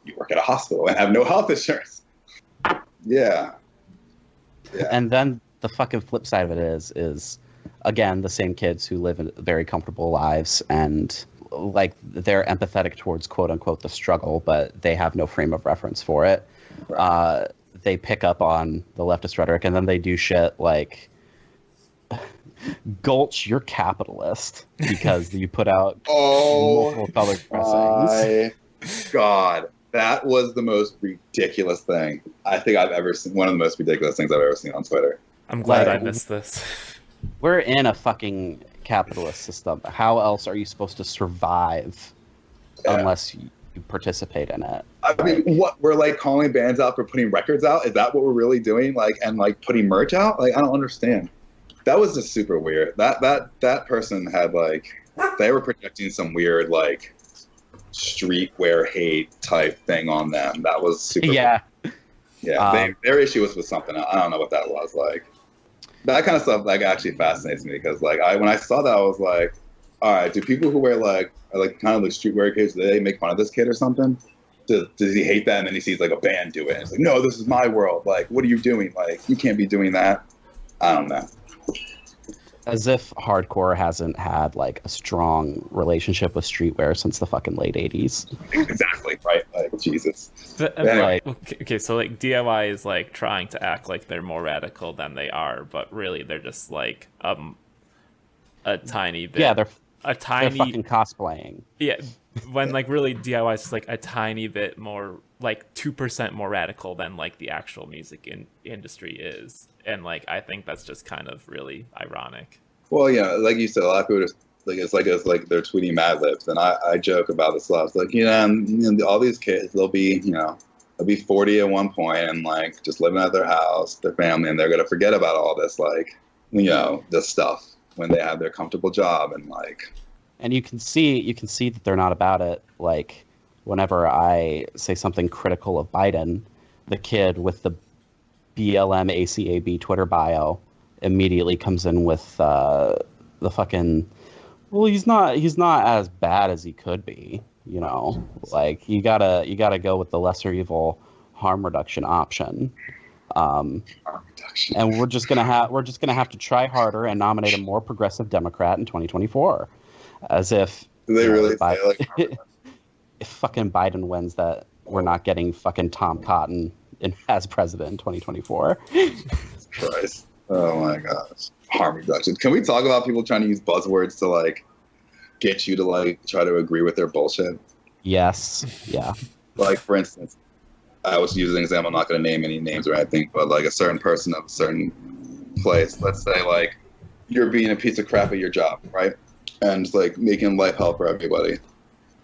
you work at a hospital and have no health insurance. Yeah. And then the fucking flip side of it is again, the same kids who live in very comfortable lives and like they're empathetic towards quote unquote the struggle, but they have no frame of reference for it. Right. They pick up on the leftist rhetoric, and then they do shit like, Gulch, you're capitalist because you put out multiple colored pressings. God. That was the most ridiculous thing I think I've ever seen. One of the most ridiculous things I've ever seen on Twitter. I'm glad I missed this. We're in a fucking capitalist system. How else are you supposed to survive unless you participate in it? I mean, what, we're like calling bands out for putting records out? Is that what we're really doing? Like, and like putting merch out? Like, I don't understand. That was just super weird. That person had like, they were projecting some weird like streetwear hate type thing on them. That was super yeah weird. Yeah, their issue was with something. I don't know what that was. Like that kind of stuff like actually fascinates me, because like when I saw that, I was like, all right, do people who wear like kind of like streetwear kids, do they make fun of this kid or something? Does he hate that? And then he sees like a band do it, and it's like, no, this is my world. Like, what are you doing? Like, you can't be doing that. I don't know. As if hardcore hasn't had like a strong relationship with streetwear since the fucking late 80s. Exactly, right? Like, Jesus. But, anyway. Okay, so like DIY is like trying to act like they're more radical than they are, but really they're just like a tiny bit. Yeah, they're fucking cosplaying. Yeah, when like really DIY is just like a tiny bit more, like 2% more radical than like the actual music industry is. And like I think that's just kind of really ironic. Well, yeah, like you said, a lot of people just like it's like they're tweeting Mad Libs, and I joke about this a lot. It's like, you know, all these kids, they'll be 40 at one point and like just living at their house, their family, and they're gonna forget about all this like, you know, this stuff when they have their comfortable job and like. And you can see that they're not about it. Like whenever I say something critical of Biden, the kid with the BLM ACAB Twitter bio immediately comes in with the fucking, well, he's not as bad as he could be, you know. Like you gotta go with the lesser evil harm reduction option. And we're just gonna have to try harder and nominate a more progressive Democrat in 2024, as if they really say like if fucking Biden wins, that we're not getting fucking Tom Cotton as president in 2024. Christ. Oh my gosh. Harm reduction. Can we talk about people trying to use buzzwords to like get you to like try to agree with their bullshit? Yes. Yeah. Like for instance, I was using an example, I'm not going to name any names or anything, but like a certain person of a certain place, let's say like you're being a piece of crap at your job, right? And like making life hell for everybody.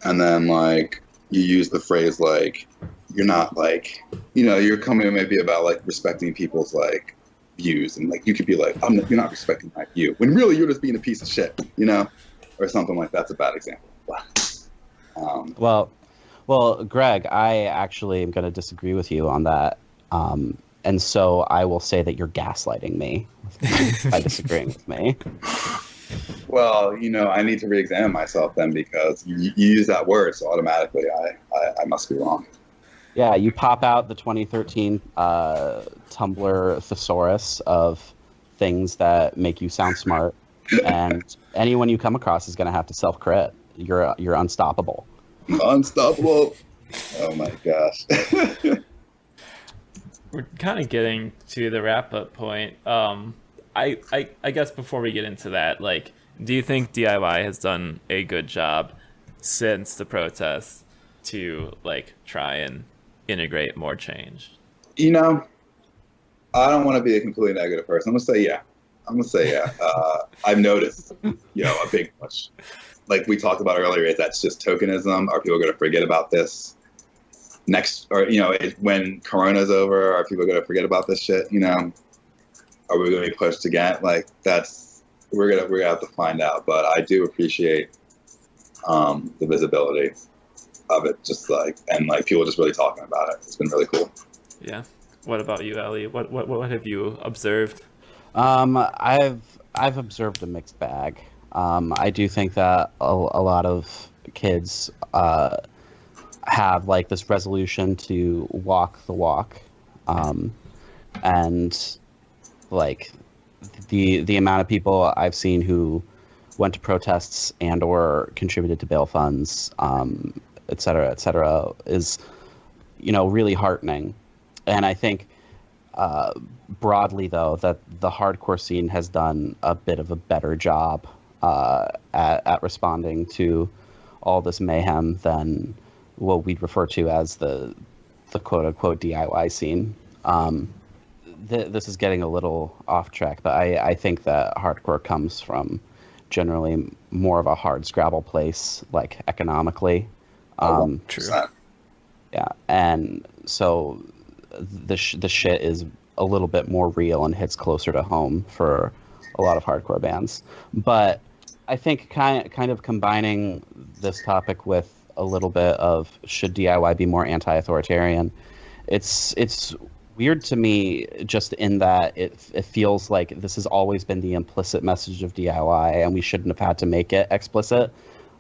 And then like you use the phrase like you're not like, you're coming maybe about like respecting people's like views, and like you could be like, you're not respecting my view, when really you're just being a piece of shit, or something like that's a bad example. Well, Greg, I actually am going to disagree with you on that. And so I will say that you're gaslighting me by disagreeing with me. Well, I need to re-examine myself then, because you use that word, so automatically I must be wrong. Yeah, you pop out the 2013 Tumblr thesaurus of things that make you sound smart, and anyone you come across is going to have to self-crit. You're unstoppable. Unstoppable. Oh my gosh. We're kind of getting to the wrap-up point. I guess before we get into that, like, do you think DIY has done a good job since the protests to like try and integrate more change? I don't want to be a completely negative person. I'm gonna say yeah. I've noticed, a big push. Like we talked about earlier, is that's just tokenism? Are people going to forget about this next, or when Corona's over, are people going to forget about this shit? Are we going to be pushed again? Like we're gonna have to find out. But I do appreciate the visibility of it, just like, and like people just really talking about it. It's been really cool. Yeah. What about you, Ellie? What have you observed? I've observed a mixed bag. I do think that a lot of kids have like this resolution to walk the walk, and like the amount of people I've seen who went to protests and or contributed to bail funds, et cetera, is really heartening. And I think broadly, though, that the hardcore scene has done a bit of a better job at responding to all this mayhem than what we'd refer to as the quote-unquote DIY scene. This is getting a little off track, but I think that hardcore comes from generally more of a hard scrabble place, like economically. True. Yeah, and so the shit is a little bit more real and hits closer to home for a lot of hardcore bands. But I think kind of combining this topic with a little bit of should DIY be more anti-authoritarian, it's weird to me, just in that it feels like this has always been the implicit message of DIY, and we shouldn't have had to make it explicit.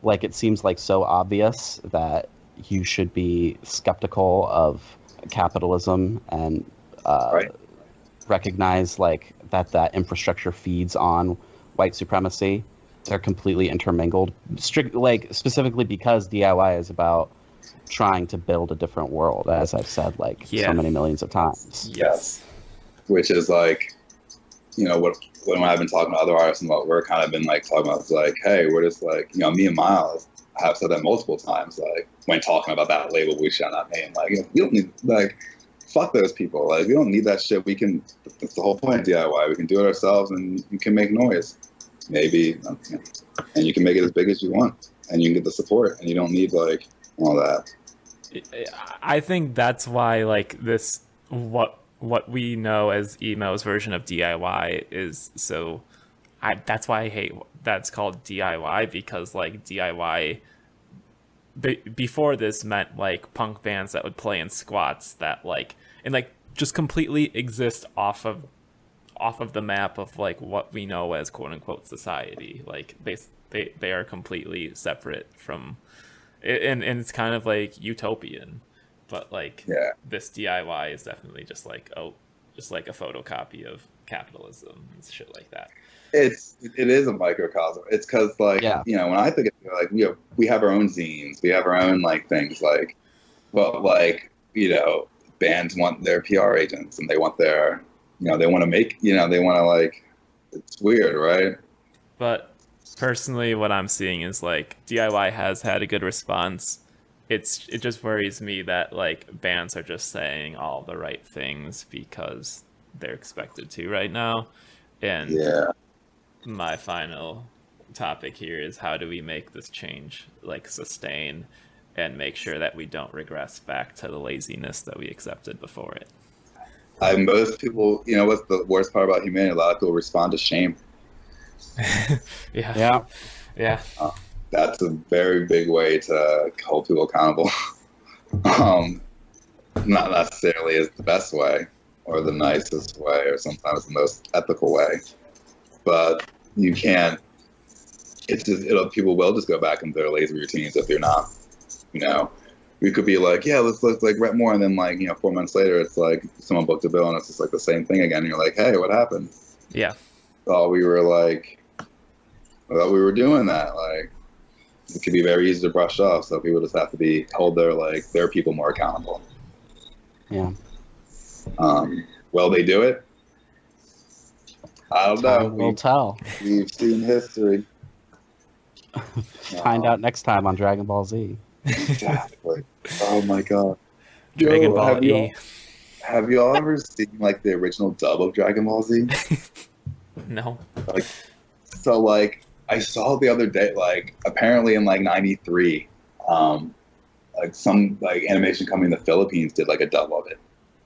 Like, it seems like so obvious that you should be skeptical of capitalism and Right. recognize like that infrastructure feeds on white supremacy. They're completely intermingled, specifically because DIY is about trying to build a different world, as I've said so many millions of times. Yes. Which is like, when I've been talking to other artists and what we're kind of been like talking about, it's like, hey, we're just like, me and Miles have said that multiple times, like when talking about that label we shall not name, like, we don't need, like, fuck those people, like, we don't need that shit. We can, that's the whole point of DIY. We can do it ourselves, and you can make noise, maybe, and you can make it as big as you want, and you can get the support, and you don't need like all that. I think that's why like this what we know as emo's version of DIY is so. That's why I hate that's called DIY, because like DIY before this meant like punk bands that would play in squats that like and like just completely exist off of the map of like what we know as quote unquote society. Like they are completely separate from. And it's kind of like utopian, but like this DIY is definitely just like a photocopy of capitalism and shit like that. It is a microcosm. It's because like when I think of it, like we have our own zines, we have our own like things like, but like bands want their PR agents, and they want their they want to make they want to like, it's weird, right? But personally, what I'm seeing is like DIY has had a good response. It just worries me that like bands are just saying all the right things because they're expected to right now, and my final topic here is how do we make this change like sustain and make sure that we don't regress back to the laziness that we accepted before it. Most people, you know, what's the worst part about humanity? A lot of people respond to shame. Yeah. That's a very big way to hold people accountable. um, Not necessarily is the best way or the nicest way or sometimes the most ethical way, but you can't. It's just people will just go back into their lazy routines if you're not. You know, we could be like, yeah, let's like rent more, and then like 4 months later, it's like someone booked a bill and it's just like the same thing again. And you're like, hey, what happened? Yeah. Thought we were doing that. Like, it could be very easy to brush off. So people just have to be hold their people more accountable. Yeah. Will they do it? I don't know. We'll tell. We've seen history. Find out next time on Dragon Ball Z. Exactly. Oh my god. Dragon Ball E. Have y'all ever seen like the original dub of Dragon Ball Z? No. So I saw the other day, like apparently in like '93, like some like animation company in the Philippines did like a dub of it,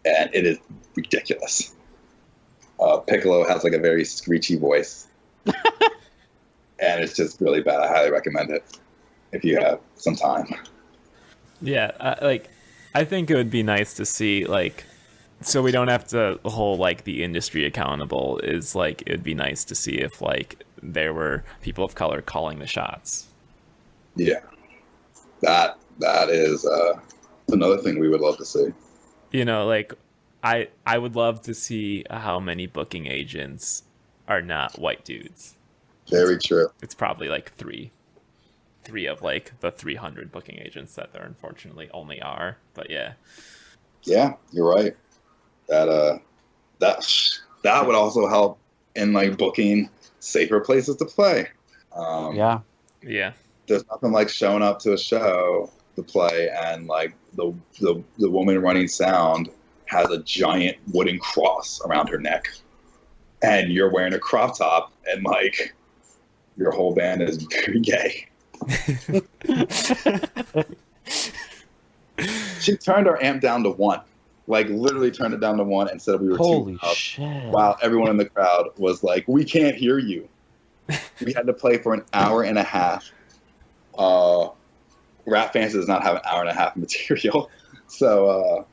and it is ridiculous. Piccolo has like a very screechy voice, and it's just really bad. I highly recommend it if you have some time. Yeah, I think it would be nice to see so we don't have to hold the industry accountable. Is it'd be nice to see if there were people of color calling the shots. Yeah, that is another thing we would love to see. I would love to see how many booking agents are not white dudes. Very true. It's probably three of the 300 booking agents that there unfortunately only are. But yeah, you're right. That would also help in booking safer places to play. yeah. There's nothing like showing up to a show to play and the woman running sound has a giant wooden cross around her neck, and you're wearing a crop top, and your whole band is very gay. She turned our amp down to 1. Literally turned it down to 1 and said we were Holy too loud. shit. While everyone in the crowd was like, we can't hear you. We had to play for an hour and a half. Rap Fans does not have an hour and a half material. So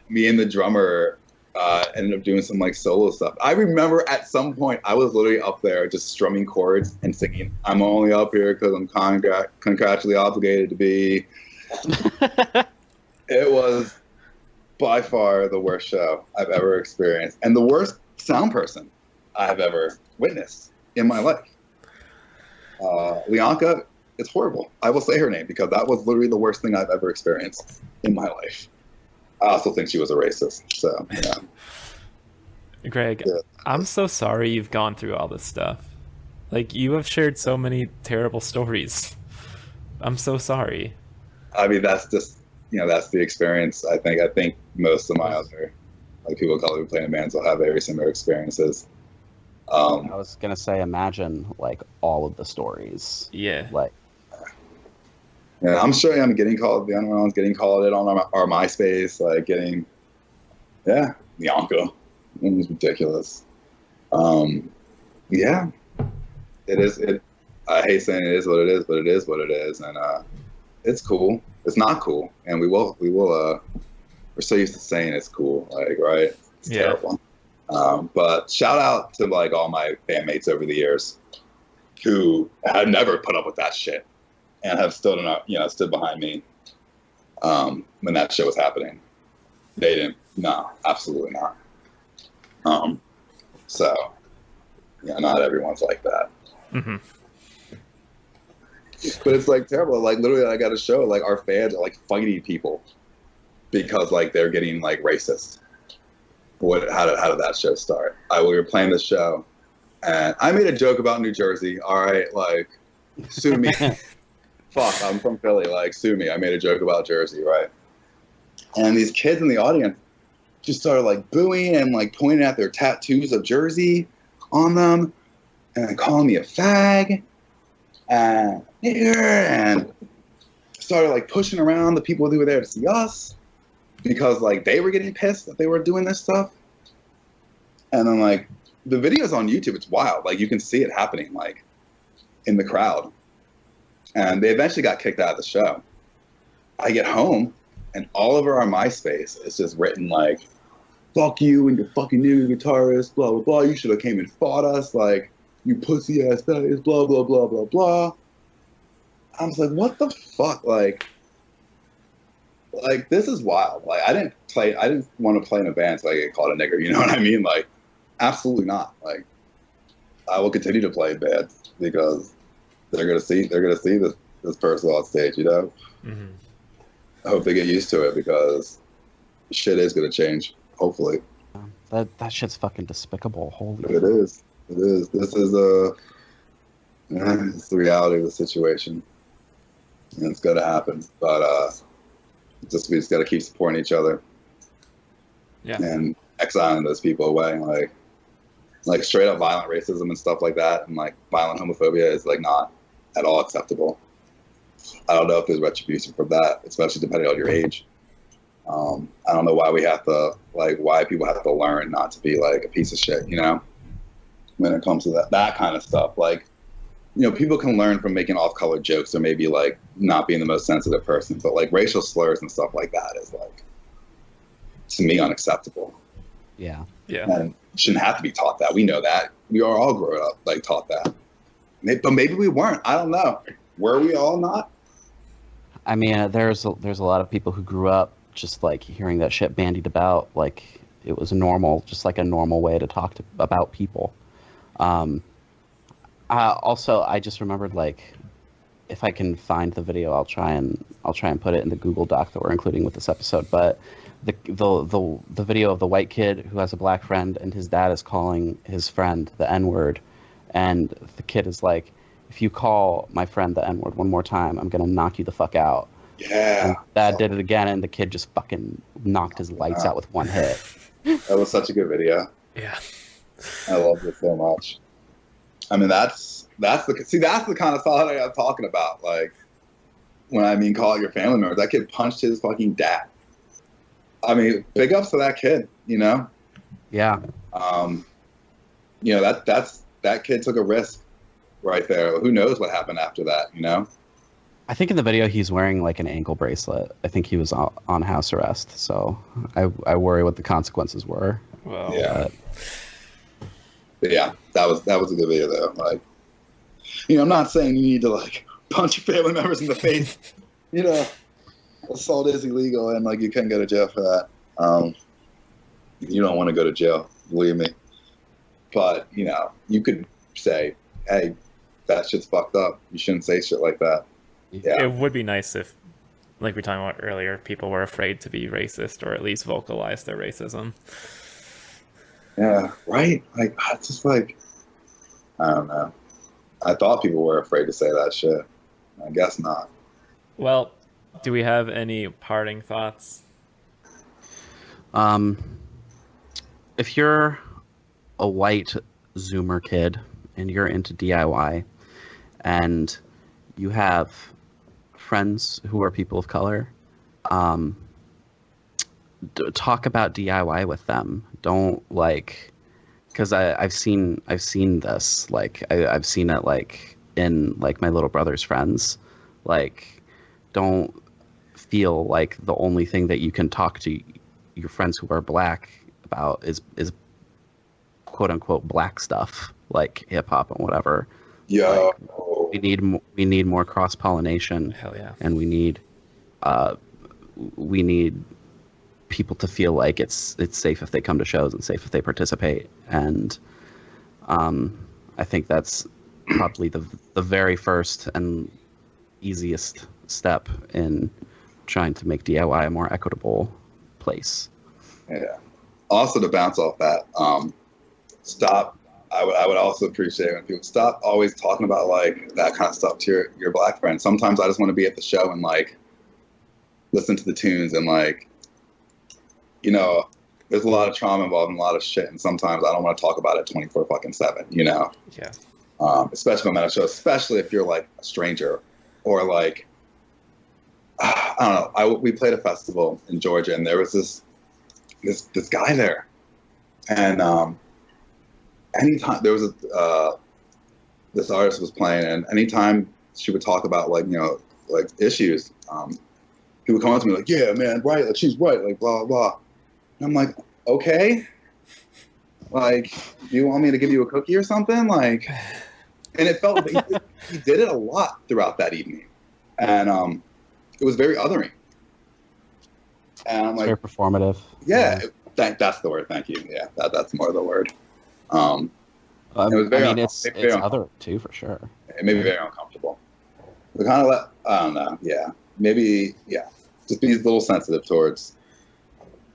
me and the drummer ended up doing some solo stuff. I remember at some point I was literally up there just strumming chords and singing, I'm only up here because I'm contractually obligated to be. It was by far the worst show I've ever experienced and the worst sound person I have ever witnessed in my life. Leonka, it's horrible. I will say her name because that was literally the worst thing I've ever experienced in my life. I also think she was a racist. So, yeah. Greg, yeah. I'm so sorry you've gone through all this stuff. You have shared so many terrible stories. I'm so sorry. I mean, that's just, that's the experience. I think most of my other, people of color who play in bands will have very similar experiences. I was going to say, imagine, all of the stories. Yeah. Yeah, I'm sure I'm getting called, the other ones getting called it on our MySpace, Bianca. It was ridiculous. Yeah, it is. I hate saying it is what it is, but it is what it is. And it's cool. It's not cool. And we will, we're so used to saying it's cool, right? It's terrible. But shout out to all my bandmates over the years who had never put up with that shit. And have stood behind me when that show was happening. They didn't. No, absolutely not. So, not everyone's like that. Mm-hmm. But it's terrible. Literally, I got a show. Our fans are fighting people because they're getting racist. How did that show start? We were playing this show, and I made a joke about New Jersey. All right, sue me. Fuck, I'm from Philly, sue me. I made a joke about Jersey, right? And these kids in the audience just started booing and pointing at their tattoos of Jersey on them. and calling me a fag and nigger, and started like pushing around the people who were there to see us because like they were getting pissed that they were doing this stuff. And then like the videos on YouTube, it's wild. Like you can see it happening like in the crowd. And they eventually got kicked out of the show. I get home and all over our MySpace is just written like, fuck you and your fucking nigger guitarist, blah, blah, blah. You should have came and fought us. Like, you pussy ass faggots, blah, blah, blah, blah, blah. I was like, what the fuck? Like, this is wild. Like, I didn't want to play in a band until I get called a nigger. You know what I mean? Like, absolutely not. Like, I will continue to play in bands because they're gonna see this person on stage. You know. Mm-hmm. I hope they get used to it because shit is gonna change. Hopefully. That shit's fucking despicable. Holy. It is. This is it's the reality of the situation, and it's gonna happen. But we just gotta keep supporting each other. Yeah. And exiling those people away, like straight up violent racism and stuff like that, and like violent homophobia is like not at all acceptable. I don't know if there's retribution for that, especially depending on your age. I don't know why why people have to learn not to be like a piece of shit, you know, when it comes to that kind of stuff. Like, you know, people can learn from making off-color jokes or maybe like not being the most sensitive person, but like racial slurs and stuff like that is like, to me, unacceptable. Yeah. Yeah. And shouldn't have to be taught that. We know that. We are all grown up, like taught that. But maybe we weren't. I don't know. Were we all not? I mean, there's a lot of people who grew up just like hearing that shit bandied about, like it was normal, just like a normal way to talk about people. Also, I just remembered, like, if I can find the video, I'll try and put it in the Google Doc that we're including with this episode. But the video of the white kid who has a black friend and his dad is calling his friend the N-word, and the kid is like, if you call my friend the N-word one more time, I'm gonna knock you the fuck out. Yeah. And dad did it again, and the kid just fucking knocked his lights out with one hit. That was such a good video. Yeah. I loved it so much. I mean, that's the kind of solidarity I'm talking about. Like, when I mean call out your family members, that kid punched his fucking dad. I mean, big ups to that kid, you know? Yeah. You know, that kid took a risk right there. Who knows what happened after that, you know? I think in the video he's wearing like an ankle bracelet. I think he was on house arrest, so I worry what the consequences were. Well, yeah. But yeah, that was a good video though. Like, you know, I'm not saying you need to like punch your family members in the face. You know, assault is illegal and like you can go to jail for that. You don't want to go to jail, believe me. But, you know, you could say, hey, that shit's fucked up. You shouldn't say shit like that. Yeah. It would be nice if, like we were talking about earlier, people were afraid to be racist or at least vocalize their racism. Yeah, right? Like, it's just like, I don't know. I thought people were afraid to say that shit. I guess not. Well, do we have any parting thoughts? If you're a white Zoomer kid and you're into DIY and you have friends who are people of color, talk about DIY with them. Don't like, because I've seen this, like I've seen it like in like my little brother's friends. Like, don't feel like the only thing that you can talk to your friends who are black about is quote unquote black stuff, like hip hop and whatever. Yeah. Like, we need more cross pollination. Hell yeah. And we need people to feel like it's safe if they come to shows and safe if they participate. And I think that's probably the very first and easiest step in trying to make DIY a more equitable place. Yeah. Also, to bounce off that, stop. I would also appreciate when people stop always talking about like that kind of stuff to your black friends. Sometimes I just want to be at the show and like listen to the tunes and like, you know, there's a lot of trauma involved in a lot of shit, and sometimes I don't want to talk about it 24/7. You know. Yeah. especially on that show, especially if you're like a stranger or like, I don't know. We played a festival in Georgia, and there was this guy there, and anytime there was this artist was playing, and anytime she would talk about like like issues, he would come up to me like, "Yeah, man, right, like she's right, like blah blah." And I'm like, "Okay, like, do you want me to give you a cookie or something?" Like, and it felt he did it a lot throughout that evening, and it was very othering. And I'm It's like, very performative. yeah, that's the word. Thank you. Yeah, that's more the word. It was very it's other too, for sure. It made me very uncomfortable. We kind of I don't know. Yeah, maybe. Yeah, just be a little sensitive towards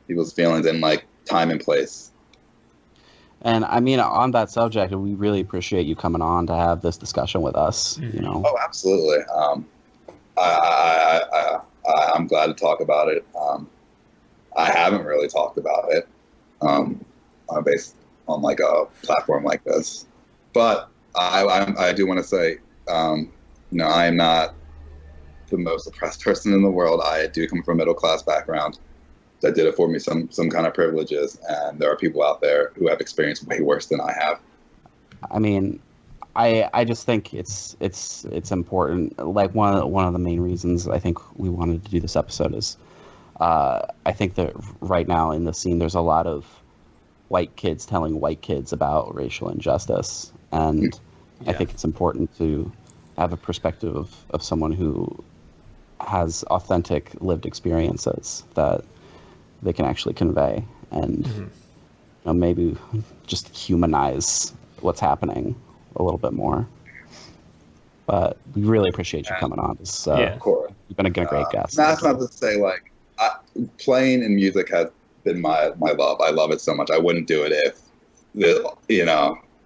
people's feelings and like time and place. And I mean, on that subject, we really appreciate you coming on to have this discussion with us. You know. Oh, absolutely. I'm glad to talk about it. I haven't really talked about it based on like a platform like this, but I do want to say, I am not the most oppressed person in the world. I do come from a middle class background that did afford me some kind of privileges, and there are people out there who have experienced way worse than I have. I mean, I just think it's important. Like one of the main reasons I think we wanted to do this episode is I think that right now in the scene there's a lot of white kids telling white kids about racial injustice, and I think it's important to have a perspective of someone who has authentic lived experiences that they can actually convey, and maybe just humanize what's happening a little bit more. But we really appreciate you coming on. Of course. You've been a great guest. That's not to say like playing in music has been my love. I love it so much. I wouldn't do it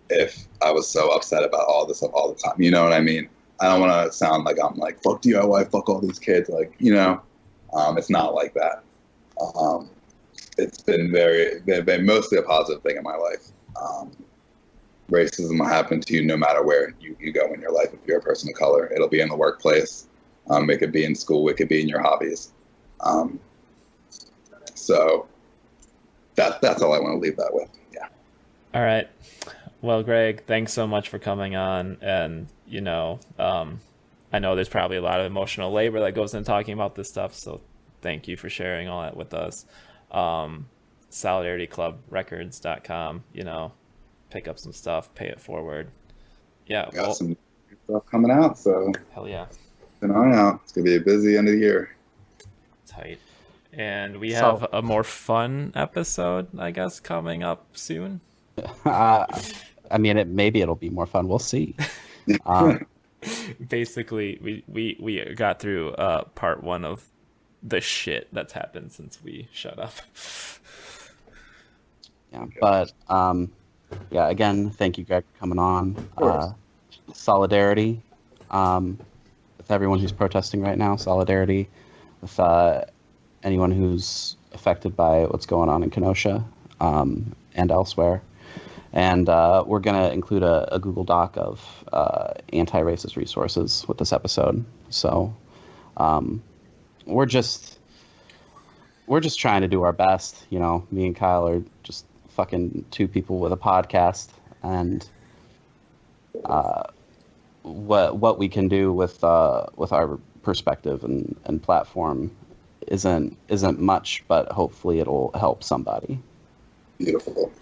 if I was so upset about all this all the time. You know what I mean? I don't want to sound like I'm like, fuck DIY, fuck all these kids. Like, it's not like that. It's been been mostly a positive thing in my life. Racism will happen to you no matter where you go in your life. If you're a person of color, it'll be in the workplace. It could be in school. It could be in your hobbies. So that's all I want to leave that with. Yeah. All right. Well, Greg, thanks so much for coming on. And, I know there's probably a lot of emotional labor that goes into talking about this stuff. So thank you for sharing all that with us. SolidarityClubRecords.com, pick up some stuff, pay it forward. Yeah. Got some stuff coming out. So hell yeah. Keep an eye out. It's going to be a busy end of the year. Tight. And we have a more fun episode, I guess, coming up soon. I mean, maybe it'll be more fun. We'll see. Basically, we got through part one of the shit that's happened since we shut up. Yeah, but again, thank you, Greg, for coming on. Solidarity with everyone who's protesting right now. Solidarity with anyone who's affected by what's going on in Kenosha and elsewhere. And we're going to include a Google Doc of anti-racist resources with this episode. So we're just trying to do our best. Me and Kyle are just fucking two people with a podcast, and what we can do with our perspective and platform isn't much, but hopefully it'll help somebody. Beautiful.